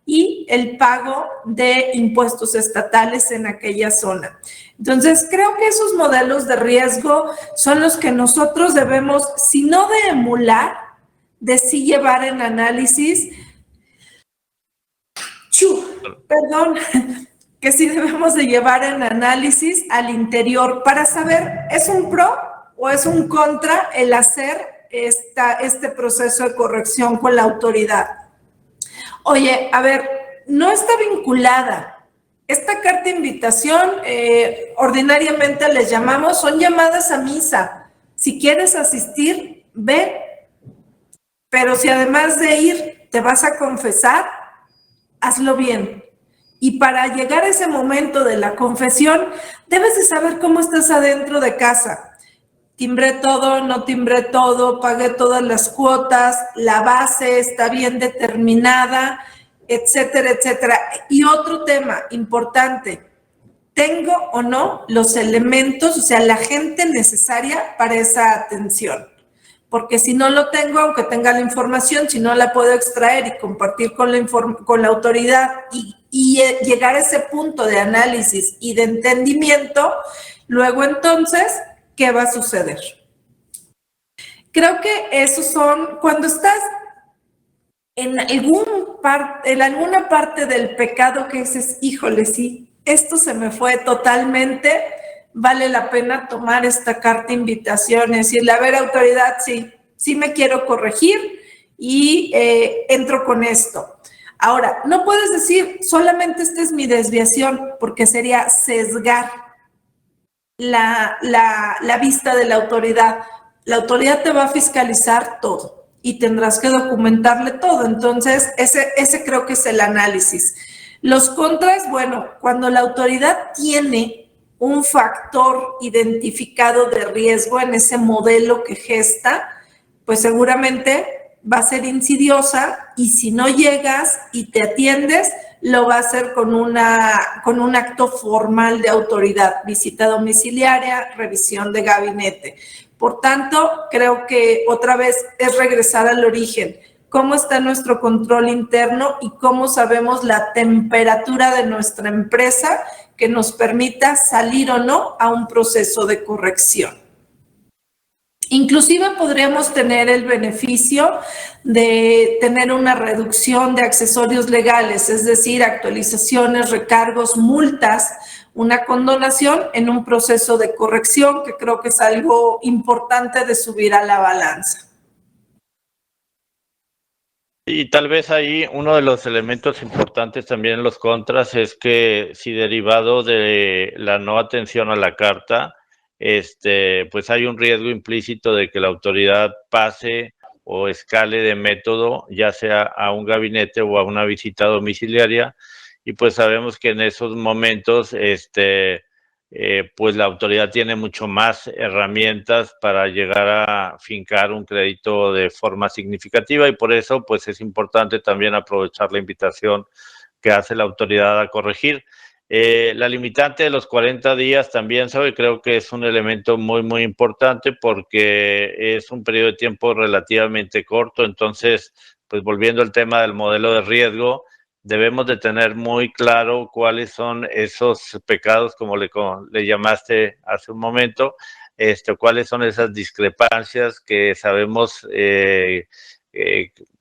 y el pago de impuestos estatales en aquella zona. Entonces, creo que esos modelos de riesgo son los que nosotros debemos, si no de emular, de sí llevar en análisis, que sí debemos de llevar en análisis al interior para saber, ¿es un pro o es un contra el hacer este proceso de corrección con la autoridad? Oye, a ver, no está vinculada. Esta carta de invitación, ordinariamente les llamamos, son llamadas a misa. Si quieres asistir, ve. Pero si además de ir te vas a confesar, hazlo bien. Y para llegar a ese momento de la confesión, debes de saber cómo estás adentro de casa. Timbré todo, no timbré todo, pagué todas las cuotas, la base está bien determinada, etcétera, etcétera. Y otro tema importante, ¿tengo o no los elementos, o sea, la gente necesaria para esa atención? Porque si no lo tengo, aunque tenga la información, si no la puedo extraer y compartir con la autoridad y llegar a ese punto de análisis y de entendimiento, luego entonces, ¿qué va a suceder? Creo que esos son, cuando estás en alguna parte del pecado que dices, híjole, sí, esto se me fue totalmente, vale la pena tomar esta carta de invitación, es decirle, a ver, autoridad, sí me quiero corregir y entro con esto. Ahora, no puedes decir, solamente esta es mi desviación, porque sería sesgar la vista de la autoridad. La autoridad te va a fiscalizar todo y tendrás que documentarle todo. Entonces, ese creo que es el análisis. Los contras, bueno, cuando la autoridad tiene un factor identificado de riesgo en ese modelo que gesta, pues seguramente va a ser insidiosa y si no llegas y te atiendes, lo va a hacer con un acto formal de autoridad, visita domiciliaria, revisión de gabinete. Por tanto, creo que otra vez es regresar al origen. ¿Cómo está nuestro control interno y cómo sabemos la temperatura de nuestra empresa que nos permita salir o no a un proceso de corrección? Inclusive podríamos tener el beneficio de tener una reducción de accesorios legales, es decir, actualizaciones, recargos, multas, una condonación en un proceso de corrección que creo que es algo importante de subir a la balanza. Y tal vez ahí uno de los elementos importantes también en los contras es que si derivado de la no atención a la carta, pues hay un riesgo implícito de que la autoridad pase o escale de método, ya sea a un gabinete o a una visita domiciliaria, y pues sabemos que en esos momentos, pues la autoridad tiene mucho más herramientas para llegar a fincar un crédito de forma significativa y por eso pues es importante también aprovechar la invitación que hace la autoridad a corregir. La limitante de los 40 días también, creo que es un elemento muy, muy importante porque es un periodo de tiempo relativamente corto. Entonces, pues volviendo al tema del modelo de riesgo, debemos de tener muy claro cuáles son esos pecados, como le llamaste hace un momento, cuáles son esas discrepancias que sabemos que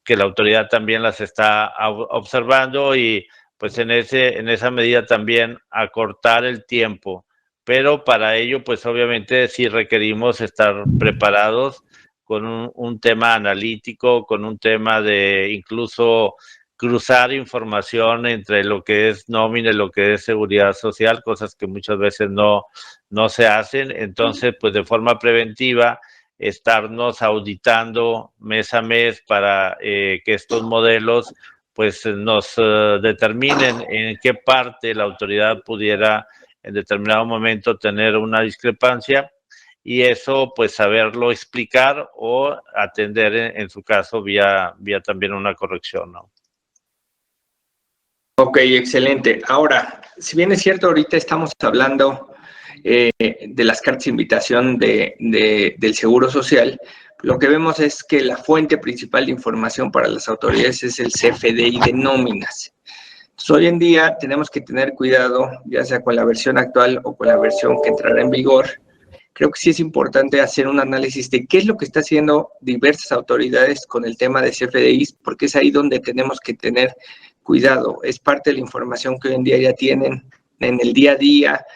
la autoridad también las está observando, y pues en esa medida también acortar el tiempo. Pero para ello, pues obviamente sí requerimos estar preparados con un tema analítico, con un tema de incluso cruzar información entre lo que es nómina y lo que es seguridad social, cosas que muchas veces no se hacen. Entonces, pues de forma preventiva, estarnos auditando mes a mes para que estos modelos pues nos determinen en qué parte la autoridad pudiera en determinado momento tener una discrepancia, y eso pues saberlo explicar o atender en su caso vía también una corrección, ¿no? Ok, excelente. Ahora, si bien es cierto, ahorita estamos hablando de las cartas de invitación del Seguro Social, lo que vemos es que la fuente principal de información para las autoridades es el CFDI de nóminas. Entonces, hoy en día tenemos que tener cuidado, ya sea con la versión actual o con la versión que entrará en vigor. Creo que sí es importante hacer un análisis de qué es lo que está haciendo diversas autoridades con el tema de CFDIs, porque es ahí donde tenemos que tener cuidado. Es parte de la información que hoy en día ya tienen en el día a día,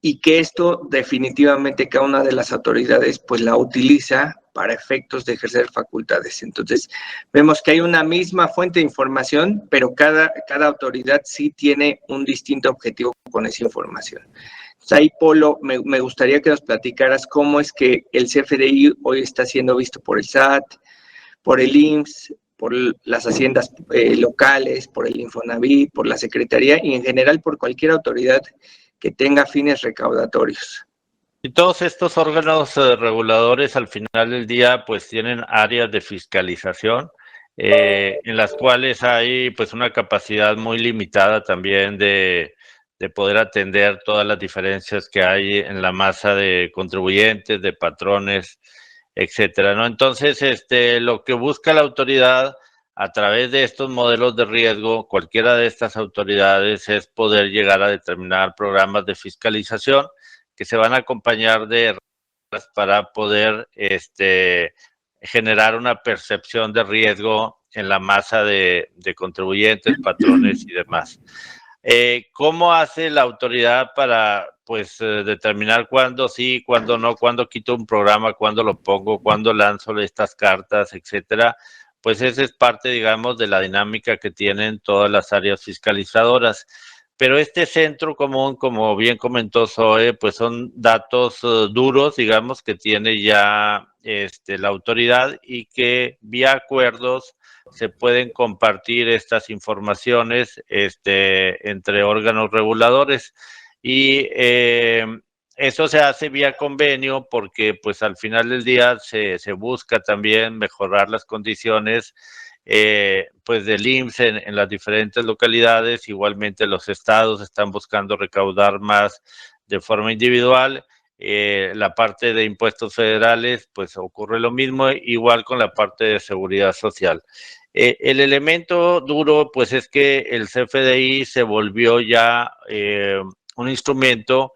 y que esto definitivamente cada una de las autoridades pues la utiliza para efectos de ejercer facultades. Entonces, vemos que hay una misma fuente de información, pero cada autoridad sí tiene un distinto objetivo con esa información. Entonces, ahí, Polo, me gustaría que nos platicaras cómo es que el CFDI hoy está siendo visto por el SAT, por el IMSS, por las haciendas locales, por el Infonavit, por la Secretaría y en general por cualquier autoridad que tenga fines recaudatorios. Y todos estos órganos reguladores al final del día pues tienen áreas de fiscalización en las cuales hay pues una capacidad muy limitada también de poder atender todas las diferencias que hay en la masa de contribuyentes, de patrones, etcétera, ¿no? Entonces, lo que busca la autoridad a través de estos modelos de riesgo, cualquiera de estas autoridades, es poder llegar a determinar programas de fiscalización que se van a acompañar de reglas para poder generar una percepción de riesgo en la masa de contribuyentes, patrones y demás. ¿Cómo hace la autoridad para pues determinar cuándo sí, cuándo no, cuándo quito un programa, cuándo lo pongo, cuándo lanzo estas cartas, etcétera? Pues esa es parte, digamos, de la dinámica que tienen todas las áreas fiscalizadoras. Pero este centro común, como bien comentó Zoe, pues son datos duros, digamos, que tiene ya la autoridad, y que vía acuerdos se pueden compartir estas informaciones entre órganos reguladores. Y eso se hace vía convenio porque pues al final del día se busca también mejorar las condiciones pues del IMSS en las diferentes localidades. Igualmente los estados están buscando recaudar más de forma individual. La parte de impuestos federales pues ocurre lo mismo, igual con la parte de seguridad social. El elemento duro pues es que el CFDI se volvió ya un instrumento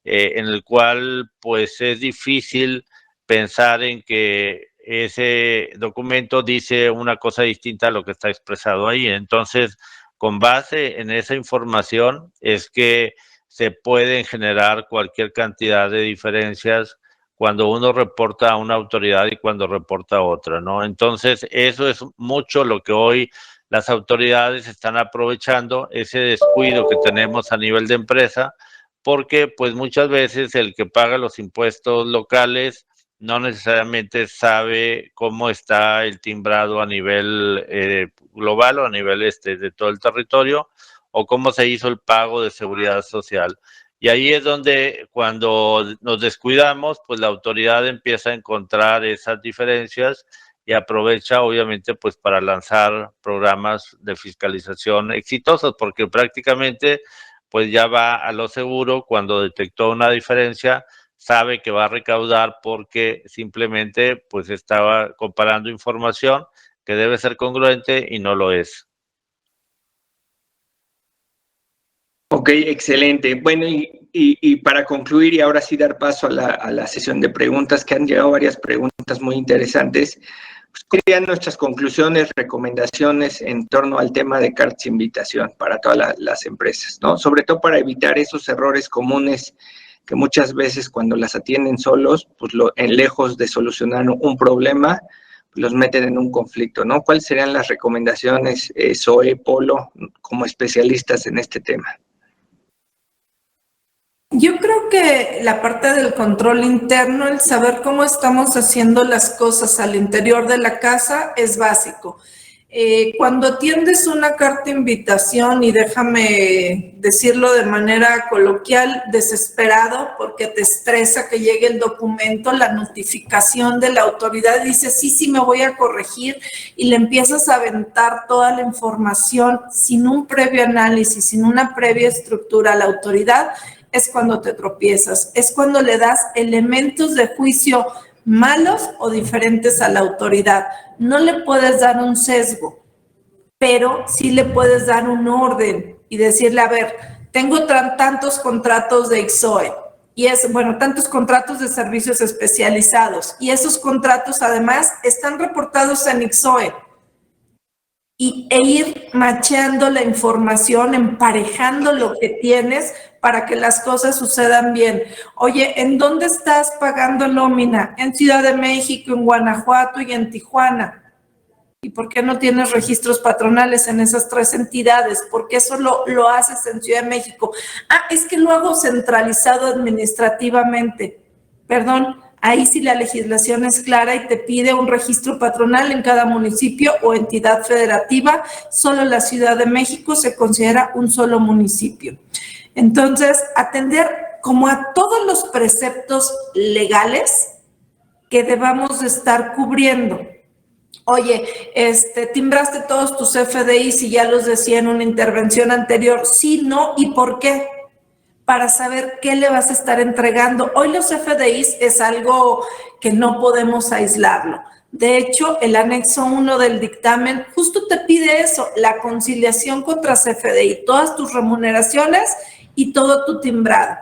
en el cual pues es difícil pensar en que ese documento dice una cosa distinta a lo que está expresado ahí. Entonces, con base en esa información es que se pueden generar cualquier cantidad de diferencias cuando uno reporta a una autoridad y cuando reporta a otra, ¿no? Entonces, eso es mucho lo que hoy las autoridades están aprovechando, ese descuido que tenemos a nivel de empresa, porque pues muchas veces el que paga los impuestos locales no necesariamente sabe cómo está el timbrado a nivel global o a nivel de todo el territorio, o cómo se hizo el pago de seguridad social. Y ahí es donde cuando nos descuidamos, pues la autoridad empieza a encontrar esas diferencias y aprovecha obviamente pues para lanzar programas de fiscalización exitosos, porque prácticamente pues ya va a lo seguro. Cuando detectó una diferencia, sabe que va a recaudar porque simplemente pues estaba comparando información que debe ser congruente y no lo es. Ok, excelente. Bueno, y para concluir y ahora sí dar paso a la sesión de preguntas, que han llegado varias preguntas muy interesantes, pues, ¿cuáles serían nuestras conclusiones, recomendaciones en torno al tema de cartas de invitación para todas las empresas, ¿no? Sobre todo para evitar esos errores comunes que muchas veces cuando las atienden solos, pues lejos de solucionar un problema, los meten en un conflicto, ¿no? ¿Cuáles serían las recomendaciones, Zoe, Polo, como especialistas en este tema? Yo creo que la parte del control interno, el saber cómo estamos haciendo las cosas al interior de la casa es básico. Cuando atiendes una carta de invitación, y déjame decirlo de manera coloquial, desesperado, porque te estresa que llegue el documento, la notificación de la autoridad, dices, sí, me voy a corregir, y le empiezas a aventar toda la información sin un previo análisis, sin una previa estructura a la autoridad, es cuando te tropiezas, es cuando le das elementos de juicio malos o diferentes a la autoridad. No le puedes dar un sesgo, pero sí le puedes dar un orden y decirle, a ver, tengo tantos contratos de ICSOE y tantos contratos de servicios especializados, y esos contratos además están reportados en ICSOE. E ir macheando la información, emparejando lo que tienes para que las cosas sucedan bien. Oye, ¿en dónde estás pagando nómina? En Ciudad de México, en Guanajuato y en Tijuana. ¿Y por qué no tienes registros patronales en esas 3 entidades? ¿Por qué solo lo haces en Ciudad de México? Es que lo hago centralizado administrativamente. Perdón, ahí sí la legislación es clara y te pide un registro patronal en cada municipio o entidad federativa. Solo la Ciudad de México se considera un solo municipio. Entonces, atender como a todos los preceptos legales que debamos de estar cubriendo. Oye, timbraste todos tus FDIs y ya los decía en una intervención anterior, sí, no, ¿y por qué? Para saber qué le vas a estar entregando. Hoy los FDIs es algo que no podemos aislarlo. De hecho, el anexo 1 del dictamen justo te pide eso, la conciliación contra CFDI, todas tus remuneraciones y todo tu timbrado.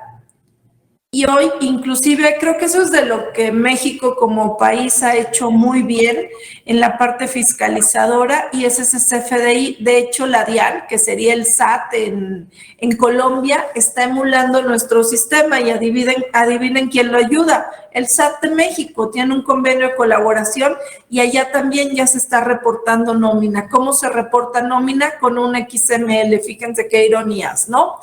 Y hoy, inclusive, creo que eso es de lo que México como país ha hecho muy bien en la parte fiscalizadora, y es ese CFDI. De hecho, la DIAN, que sería el SAT en Colombia, está emulando nuestro sistema, y adivinen quién lo ayuda. El SAT de México tiene un convenio de colaboración y allá también ya se está reportando nómina. ¿Cómo se reporta nómina? Con un XML. Fíjense qué ironías, ¿no?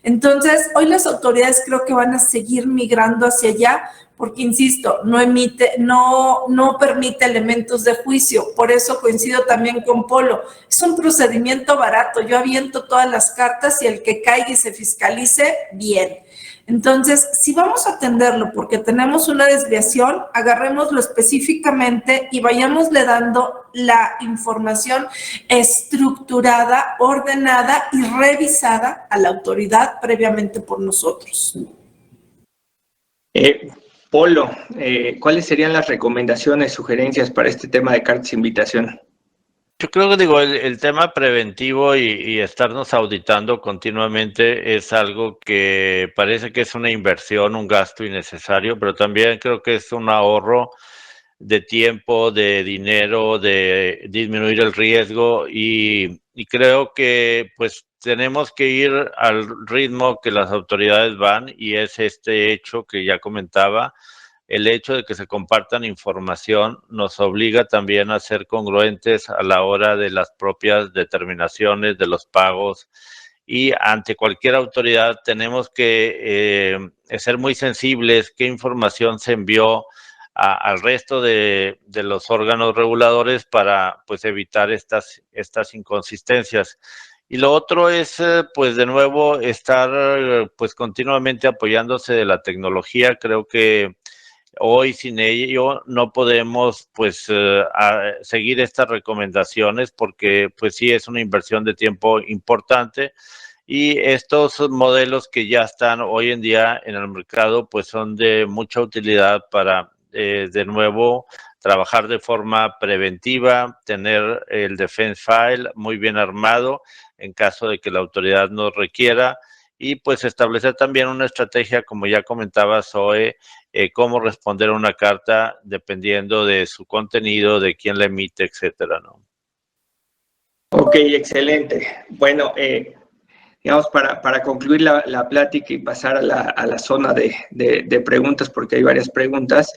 Entonces, hoy las autoridades creo que van a seguir migrando hacia allá porque, insisto, no permite elementos de juicio. Por eso coincido también con Polo. Es un procedimiento barato. Yo aviento todas las cartas y el que caiga y se fiscalice, bien. Entonces, si vamos a atenderlo porque tenemos una desviación, agarrémoslo específicamente y vayámosle dando la información estructurada, ordenada y revisada a la autoridad previamente por nosotros. Polo, ¿cuáles serían las recomendaciones, sugerencias para este tema de cartas de invitación? Yo creo que el tema preventivo y estarnos auditando continuamente es algo que parece que es una inversión, un gasto innecesario, pero también creo que es un ahorro de tiempo, de dinero, de disminuir el riesgo, y creo que pues tenemos que ir al ritmo que las autoridades van, y es este hecho que ya comentaba. El hecho de que se compartan información nos obliga también a ser congruentes a la hora de las propias determinaciones de los pagos, y ante cualquier autoridad tenemos que ser muy sensibles qué información se envió al resto de los órganos reguladores para pues evitar estas inconsistencias. Y lo otro es, pues de nuevo, estar pues continuamente apoyándose de la tecnología. Creo que hoy sin ello no podemos pues seguir estas recomendaciones porque pues sí es una inversión de tiempo importante, y estos modelos que ya están hoy en día en el mercado, pues son de mucha utilidad para, de nuevo, trabajar de forma preventiva, tener el defense file muy bien armado en caso de que la autoridad nos requiera, y pues establecer también una estrategia, como ya comentaba Zoe, cómo responder a una carta dependiendo de su contenido, de quién la emite, etcétera, ¿no? Ok, excelente. Bueno, digamos, para concluir la plática y pasar a la zona de preguntas, porque hay varias preguntas,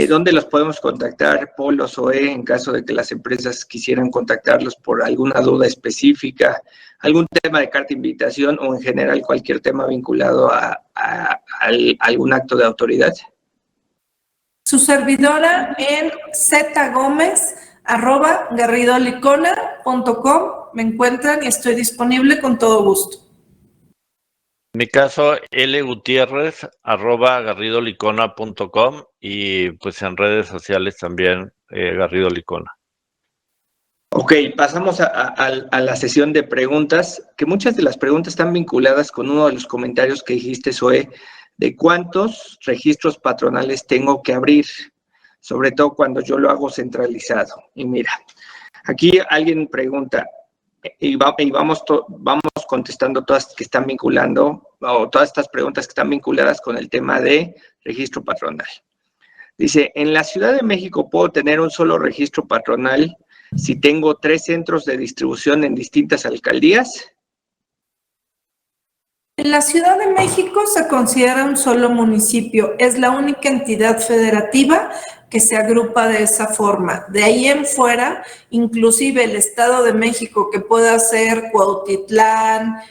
¿dónde los podemos contactar, Paul o Zoe, en caso de que las empresas quisieran contactarlos por alguna duda específica, algún tema de carta de invitación o en general cualquier tema vinculado a algún acto de autoridad? Su servidora en zgomez@garridolicona.com. Me encuentran y estoy disponible con todo gusto. En mi caso, lgutierrez@garridolicona.com y pues en redes sociales también Garrido Licona. Ok, pasamos a la sesión de preguntas, que muchas de las preguntas están vinculadas con uno de los comentarios que dijiste, Zoe, de cuántos registros patronales tengo que abrir, sobre todo cuando yo lo hago centralizado. Y mira, aquí alguien pregunta, y vamos contestando todas que están vinculando, o todas estas preguntas que están vinculadas con el tema de registro patronal. Dice, ¿en la Ciudad de México puedo tener un solo registro patronal si tengo 3 centros de distribución en distintas alcaldías? En la Ciudad de México se considera un solo municipio. Es la única entidad federativa que se agrupa de esa forma. De ahí en fuera, inclusive el Estado de México, que pueda ser Cuautitlán,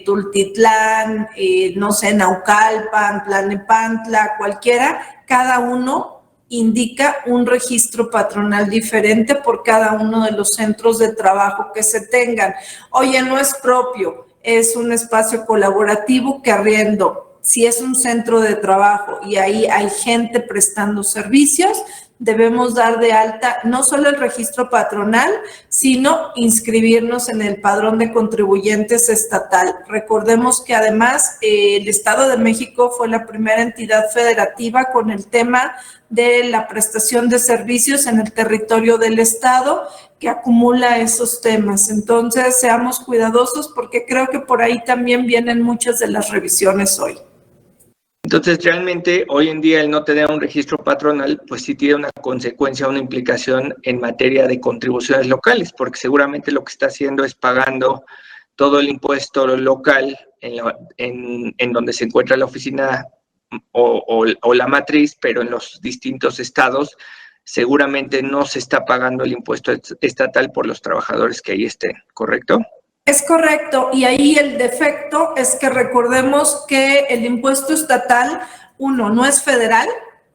Tultitlán, no sé, Naucalpan, Tlalnepantla, cualquiera, cada uno indica un registro patronal diferente por cada uno de los centros de trabajo que se tengan. Oye, no es propio, es un espacio colaborativo que arriendo. Si es un centro de trabajo y ahí hay gente prestando servicios, debemos dar de alta no solo el registro patronal, sino inscribirnos en el padrón de contribuyentes estatal. Recordemos que además el Estado de México fue la primera entidad federativa con el tema de la prestación de servicios en el territorio del Estado que acumula esos temas. Entonces, seamos cuidadosos porque creo que por ahí también vienen muchas de las revisiones hoy. Entonces, realmente, hoy en día el no tener un registro patronal, pues sí tiene una consecuencia, una implicación en materia de contribuciones locales, porque seguramente lo que está haciendo es pagando todo el impuesto local en donde se encuentra la oficina o la matriz, pero en los distintos estados seguramente no se está pagando el impuesto estatal por los trabajadores que ahí estén, ¿correcto? Es correcto, y ahí el defecto es que recordemos que el impuesto estatal, uno, no es federal,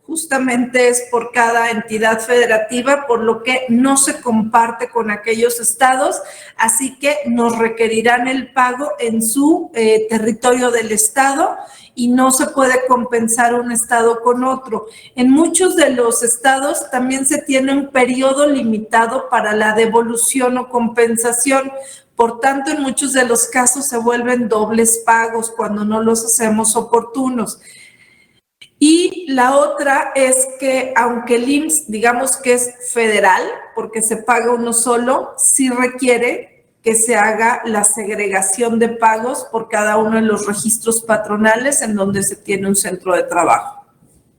justamente es por cada entidad federativa, por lo que no se comparte con aquellos estados, así que nos requerirán el pago en su territorio del estado y no se puede compensar un estado con otro. En muchos de los estados también se tiene un periodo limitado para la devolución o compensación. Por tanto, en muchos de los casos se vuelven dobles pagos cuando no los hacemos oportunos. Y la otra es que, aunque el IMSS, digamos que es federal, porque se paga uno solo, sí requiere que se haga la segregación de pagos por cada uno de los registros patronales en donde se tiene un centro de trabajo.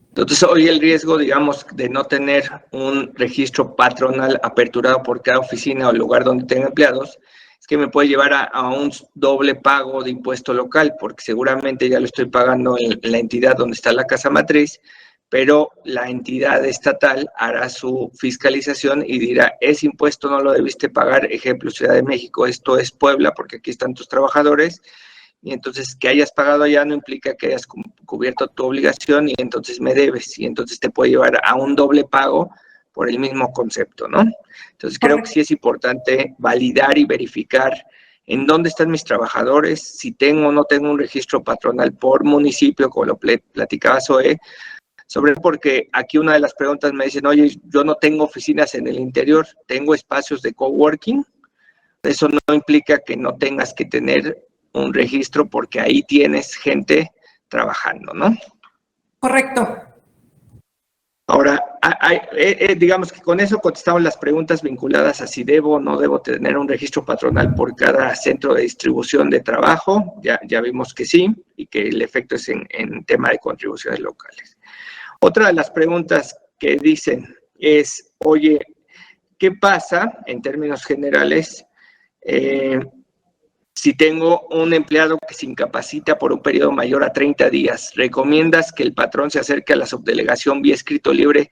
Entonces, hoy el riesgo, digamos, de no tener un registro patronal aperturado por cada oficina o lugar donde tenga empleados, es que me puede llevar a un doble pago de impuesto local, porque seguramente ya lo estoy pagando en la entidad donde está la casa matriz, pero la entidad estatal hará su fiscalización y dirá, ese impuesto no lo debiste pagar, ejemplo, Ciudad de México, esto es Puebla, porque aquí están tus trabajadores, y entonces que hayas pagado allá no implica que hayas cubierto tu obligación y entonces me debes, y entonces te puede llevar a un doble pago por el mismo concepto, ¿no? Entonces creo que sí es importante validar y verificar en dónde están mis trabajadores, si tengo o no tengo un registro patronal por municipio, como lo platicaba Zoe, sobre porque aquí una de las preguntas me dicen, oye, yo no tengo oficinas en el interior, tengo espacios de coworking. Eso no implica que no tengas que tener un registro porque ahí tienes gente trabajando, ¿no? Correcto. Ahora, digamos que con eso contestamos las preguntas vinculadas a si debo o no debo tener un registro patronal por cada centro de distribución de trabajo. Ya vimos que sí, y que el efecto es en tema de contribuciones locales. Otra de las preguntas que dicen es, oye, ¿qué pasa en términos generales si tengo un empleado que se incapacita por un periodo mayor a 30 días? ¿Recomiendas que el patrón se acerque a la subdelegación vía escrito libre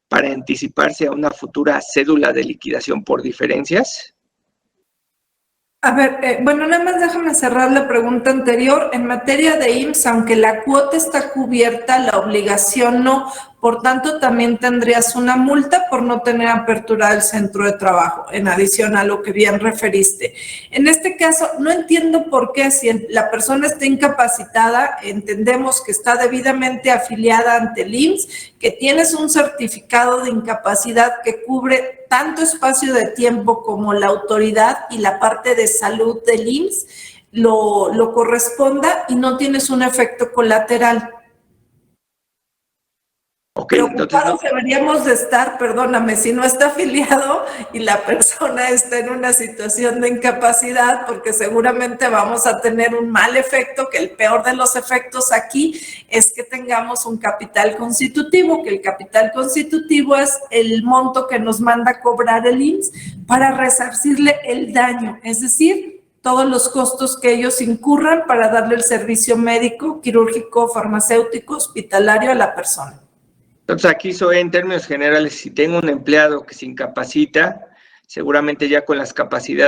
para anticiparse a una futura cédula de liquidación por diferencias? A ver, bueno, nada más déjame cerrar la pregunta anterior. En materia de IMSS, aunque la cuota está cubierta, la obligación no. Por tanto, también tendrías una multa por no tener apertura del centro de trabajo, en adición a lo que bien referiste. En este caso, no entiendo por qué si la persona está incapacitada, entendemos que está debidamente afiliada ante el IMSS, que tienes un certificado de incapacidad que cubre tanto espacio de tiempo como la autoridad y la parte de salud del IMSS lo corresponda y no tienes un efecto colateral. Okay, Preocupados deberíamos de estar, perdóname, si no está afiliado y la persona está en una situación de incapacidad, porque seguramente vamos a tener un mal efecto, que el peor de los efectos aquí es que tengamos un capital constitutivo, que el capital constitutivo es el monto que nos manda cobrar el IMSS para resarcirle el daño, es decir, todos los costos que ellos incurran para darle el servicio médico, quirúrgico, farmacéutico, hospitalario a la persona. Entonces, aquí en términos generales, si tengo un empleado que se incapacita, seguramente ya con la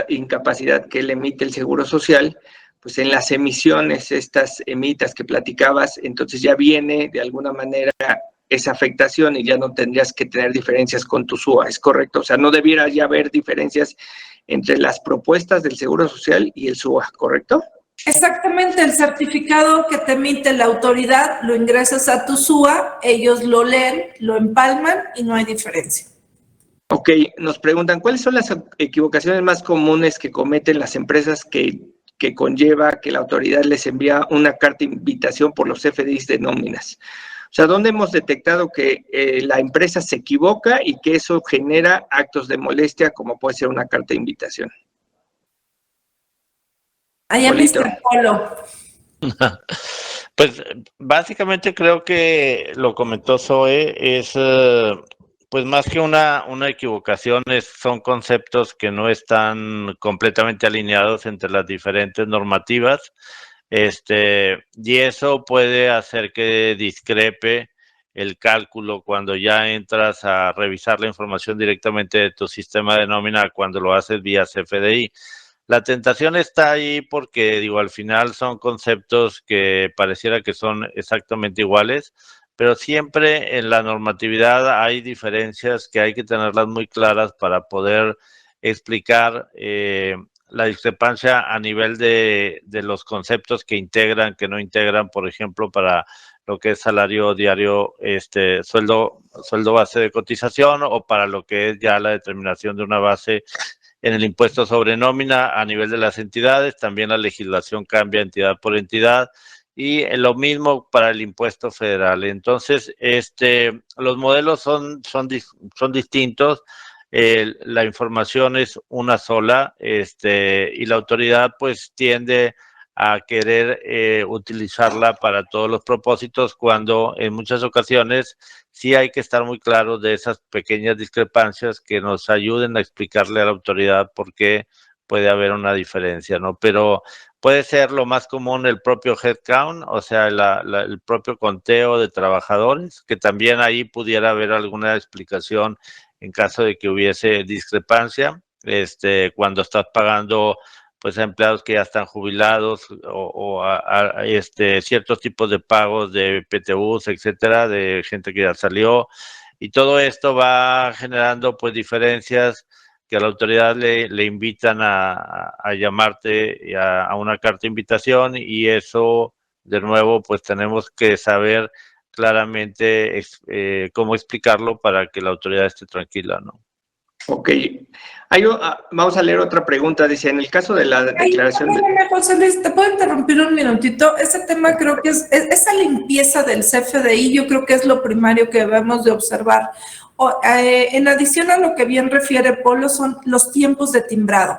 incapacidad que él emite el Seguro Social, pues en las emisiones, estas emitas que platicabas, entonces ya viene de alguna manera esa afectación y ya no tendrías que tener diferencias con tu SUA, ¿es correcto? O sea, no debiera ya haber diferencias entre las propuestas del Seguro Social y el SUA, ¿correcto? Exactamente, el certificado que te emite la autoridad lo ingresas a tu SUA, ellos lo leen, lo empalman y no hay diferencia. Ok, nos preguntan, ¿cuáles son las equivocaciones más comunes que cometen las empresas que conlleva que la autoridad les envía una carta de invitación por los FDIs de nóminas? O sea, ¿dónde hemos detectado que la empresa se equivoca y que eso genera actos de molestia como puede ser una carta de invitación? Allá Mr. Polo. Pues básicamente creo que lo comentó Zoe, es pues más que una equivocación, son conceptos que no están completamente alineados entre las diferentes normativas, y eso puede hacer que discrepe el cálculo cuando ya entras a revisar la información directamente de tu sistema de nómina cuando lo haces vía CFDI. La tentación está ahí porque, digo, al final son conceptos que pareciera que son exactamente iguales, pero siempre en la normatividad hay diferencias que hay que tenerlas muy claras para poder explicar la discrepancia a nivel de los conceptos que integran, que no integran, por ejemplo, para lo que es salario diario, sueldo base de cotización, o para lo que es ya la determinación de una base en el impuesto sobre nómina a nivel de las entidades. También la legislación cambia entidad por entidad, y lo mismo para el impuesto federal. Entonces, los modelos son distintos. La información es una sola, y la autoridad pues tiende a querer utilizarla para todos los propósitos, cuando en muchas ocasiones sí hay que estar muy claros de esas pequeñas discrepancias que nos ayuden a explicarle a la autoridad por qué puede haber una diferencia, ¿no? Pero puede ser lo más común el propio headcount, o sea, el propio conteo de trabajadores, que también ahí pudiera haber alguna explicación en caso de que hubiese discrepancia, cuando estás pagando pues a empleados que ya están jubilados, o ciertos tipos de pagos de PTUs, etcétera, de gente que ya salió, y todo esto va generando pues diferencias que a la autoridad le invitan a llamarte a una carta de invitación, y eso de nuevo pues tenemos que saber claramente cómo explicarlo para que la autoridad esté tranquila, ¿no? Ok. Vamos a leer otra pregunta. Dice, en el caso de la declaración... José Luis, ¿te puedo interrumpir un minutito? Ese tema creo que es esa limpieza del CFDI, yo creo que es lo primario que debemos de observar. En adición a lo que bien refiere Polo, son los tiempos de timbrado.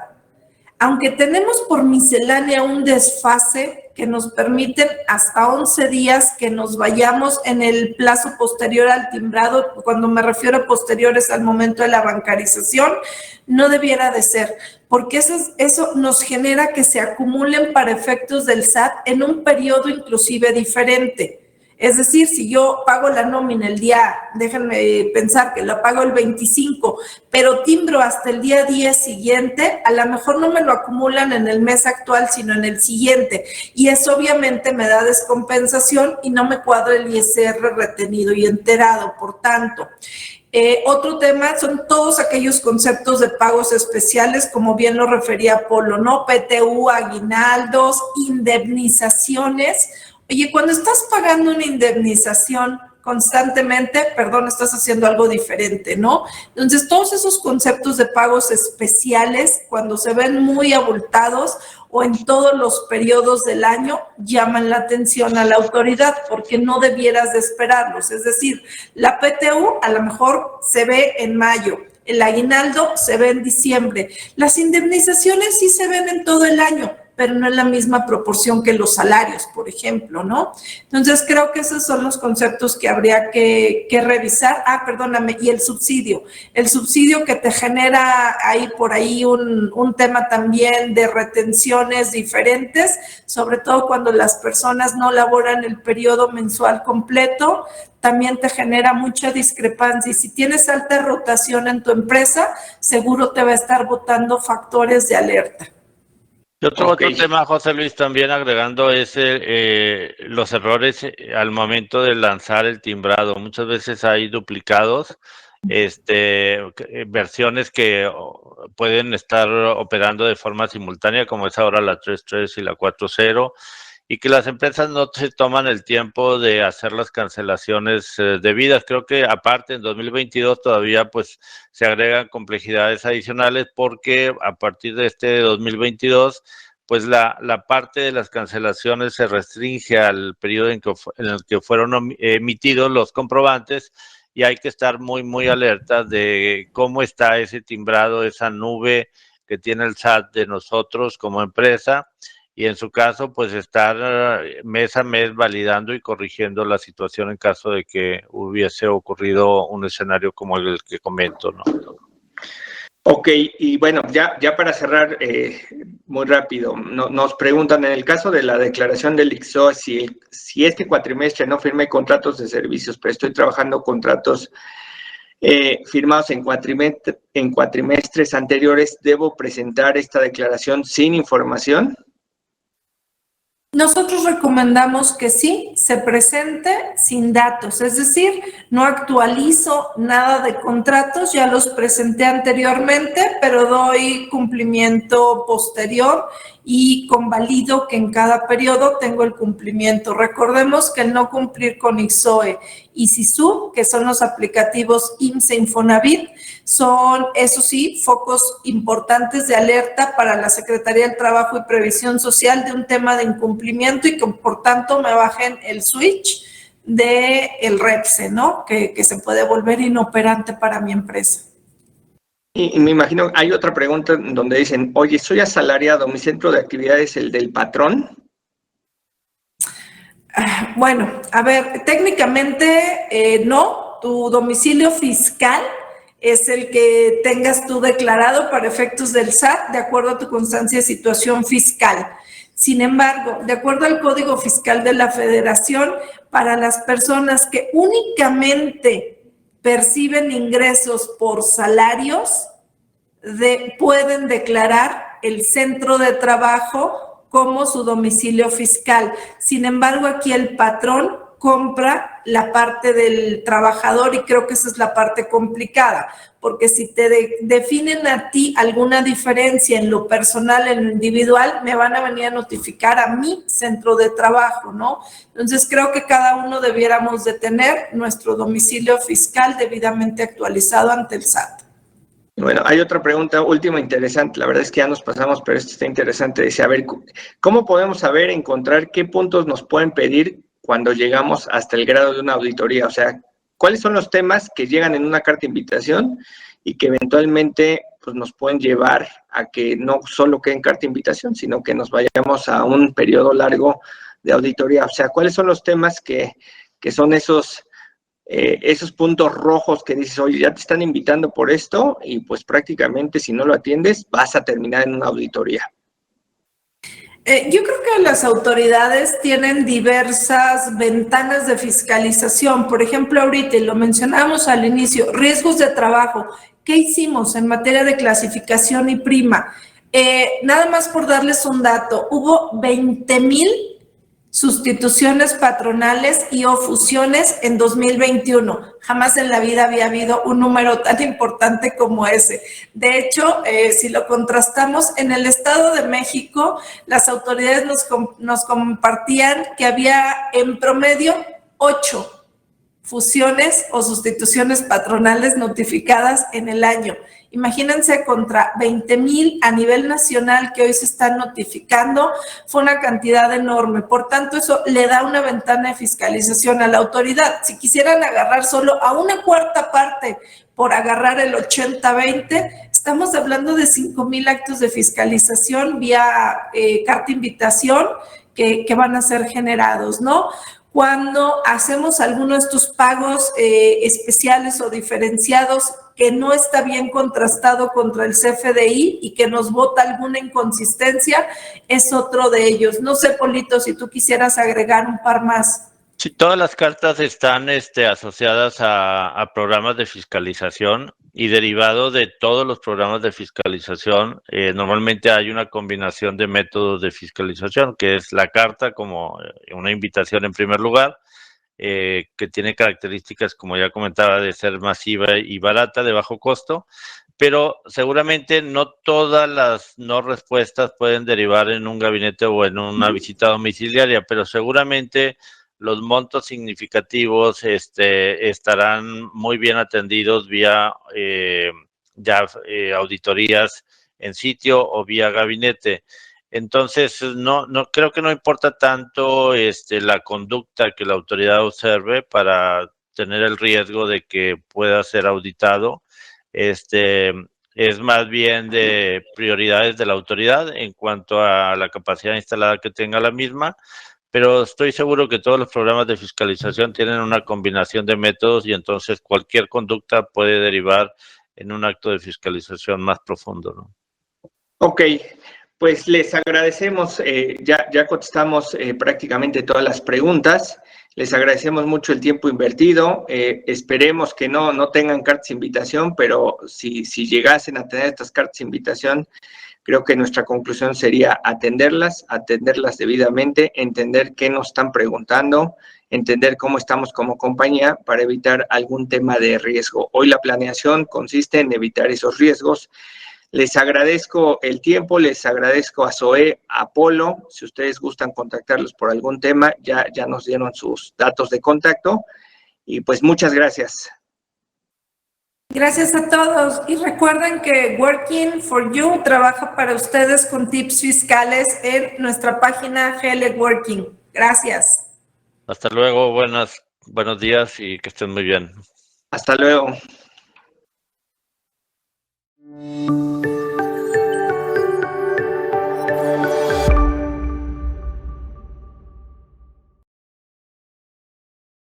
Aunque tenemos por miscelánea un desfase que nos permiten hasta 11 días que nos vayamos en el plazo posterior al timbrado, cuando me refiero a posteriores al momento de la bancarización, no debiera de ser, porque eso nos genera que se acumulen para efectos del SAT en un periodo inclusive diferente. Es decir, si yo pago la nómina el día, déjenme pensar que la pago el 25, pero timbro hasta el día 10 siguiente, a lo mejor no me lo acumulan en el mes actual, sino en el siguiente. Y eso obviamente me da descompensación y no me cuadra el ISR retenido y enterado. Por tanto, otro tema son todos aquellos conceptos de pagos especiales, como bien lo refería Polo, ¿no? PTU, aguinaldos, indemnizaciones. Oye, cuando estás pagando una indemnización constantemente, perdón, estás haciendo algo diferente, ¿no? Entonces, todos esos conceptos de pagos especiales, cuando se ven muy abultados o en todos los periodos del año, llaman la atención a la autoridad porque no debieras de esperarlos. Es decir, la PTU a lo mejor se ve en mayo, el aguinaldo se ve en diciembre, las indemnizaciones sí se ven en todo el año, pero no en la misma proporción que los salarios, por ejemplo, ¿no? Entonces, creo que esos son los conceptos que habría que revisar. Perdóname, y el subsidio que te genera por ahí un tema también de retenciones diferentes, sobre todo cuando las personas no laboran el periodo mensual completo, también te genera mucha discrepancia. Y si tienes alta rotación en tu empresa, seguro te va a estar botando factores de alerta. Y otro tema, José Luis, también agregando es los errores al momento de lanzar el timbrado. Muchas veces hay duplicados, versiones que pueden estar operando de forma simultánea, como es ahora la 3.3 y la 4.0, y que las empresas no se toman el tiempo de hacer las cancelaciones debidas. Creo que aparte en 2022 todavía pues se agregan complejidades adicionales porque a partir de este 2022 pues la parte de las cancelaciones se restringe al periodo en el que fueron emitidos los comprobantes, y hay que estar muy alerta de cómo está ese timbrado, esa nube que tiene el SAT de nosotros como empresa, y en su caso, pues estar mes a mes validando y corrigiendo la situación en caso de que hubiese ocurrido un escenario como el que comento, ¿no? Ok, y bueno, ya para cerrar muy rápido, nos preguntan, en el caso de la declaración del ICSOE, si este cuatrimestre no firmé contratos de servicios, pero estoy trabajando contratos firmados en cuatrimestres anteriores, ¿debo presentar esta declaración sin información? Nosotros recomendamos que sí, se presente sin datos, es decir, no actualizo nada de contratos, ya los presenté anteriormente, pero doy cumplimiento posterior y convalido que en cada periodo tengo el cumplimiento. Recordemos que el no cumplir con ICSOE y SISU, que son los aplicativos IMSS e Infonavit, son, eso sí, focos importantes de alerta para la Secretaría del Trabajo y Previsión Social de un tema de incumplimiento y que, por tanto, me bajen el switch del REPSE, ¿no? Que se puede volver inoperante para mi empresa. Y me imagino, hay otra pregunta donde dicen, oye, soy asalariado, ¿mi centro de actividad es el del patrón? Bueno, a ver, técnicamente no, tu domicilio fiscal es el que tengas tú declarado para efectos del SAT de acuerdo a tu constancia de situación fiscal. Sin embargo, de acuerdo al Código Fiscal de la Federación, para las personas que únicamente perciben ingresos por salarios, pueden declarar el centro de trabajo como su domicilio fiscal. Sin embargo, aquí el patrón compra la parte del trabajador y creo que esa es la parte complicada, porque si te definen a ti alguna diferencia en lo personal, en lo individual, me van a venir a notificar a mi centro de trabajo, ¿no? Entonces, creo que cada uno debiéramos de tener nuestro domicilio fiscal debidamente actualizado ante el SAT. Bueno, hay otra pregunta última interesante. La verdad es que ya nos pasamos, pero esto está interesante. Dice, a ver, ¿cómo podemos saber, encontrar qué puntos nos pueden pedir cuando llegamos hasta el grado de una auditoría? O sea, ¿cuáles son los temas que llegan en una carta de invitación y que eventualmente pues, nos pueden llevar a que no solo quede en carta de invitación, sino que nos vayamos a un periodo largo de auditoría? O sea, ¿cuáles son los temas que son esos puntos rojos que dices, oye, ya te están invitando por esto y pues prácticamente si no lo atiendes vas a terminar en una auditoría? Yo creo que las autoridades tienen diversas ventanas de fiscalización. Por ejemplo, ahorita, y lo mencionamos al inicio, riesgos de trabajo. ¿Qué hicimos en materia de clasificación y prima? Nada más por darles un dato, hubo 20,000 sustituciones patronales y o fusiones en 2021. Jamás en la vida había habido un número tan importante como ese. De hecho, si lo contrastamos, en el Estado de México, las autoridades nos compartían que había en promedio 8 fusiones o sustituciones patronales notificadas en el año. Imagínense contra 20,000 a nivel nacional que hoy se están notificando, fue una cantidad enorme. Por tanto, eso le da una ventana de fiscalización a la autoridad. Si quisieran agarrar solo a una cuarta parte por agarrar el 80-20, estamos hablando de 5,000 actos de fiscalización vía carta invitación que van a ser generados, ¿no? Cuando hacemos alguno de estos pagos especiales o diferenciados que no está bien contrastado contra el CFDI y que nos bota alguna inconsistencia, es otro de ellos. No sé, Polito, si tú quisieras agregar un par más. Sí, todas las cartas están asociadas a programas de fiscalización y derivado de todos los programas de fiscalización, normalmente hay una combinación de métodos de fiscalización, que es la carta como una invitación en primer lugar, que tiene características, como ya comentaba, de ser masiva y barata, de bajo costo, pero seguramente no todas las no respuestas pueden derivar en un gabinete o en una visita domiciliaria, pero seguramente los montos significativos estarán muy bien atendidos vía auditorías en sitio o vía gabinete. Entonces, no creo que no importa tanto la conducta que la autoridad observe para tener el riesgo de que pueda ser auditado. Es más bien de prioridades de la autoridad en cuanto a la capacidad instalada que tenga la misma, pero estoy seguro que todos los programas de fiscalización tienen una combinación de métodos y entonces cualquier conducta puede derivar en un acto de fiscalización más profundo, ¿no? Ok, pues les agradecemos, ya contestamos prácticamente todas las preguntas. Les agradecemos mucho el tiempo invertido. Esperemos que no tengan cartas de invitación, pero si llegasen a tener estas cartas de invitación, creo que nuestra conclusión sería atenderlas debidamente, entender qué nos están preguntando, entender cómo estamos como compañía para evitar algún tema de riesgo. Hoy la planeación consiste en evitar esos riesgos. Les agradezco el tiempo, les agradezco a Zoe, a Apolo. Si ustedes gustan contactarlos por algún tema, ya nos dieron sus datos de contacto. Y pues muchas gracias. Gracias a todos. Y recuerden que Working for You trabaja para ustedes con tips fiscales en nuestra página GL Working. Gracias. Hasta luego, buenos días y que estén muy bien. Hasta luego.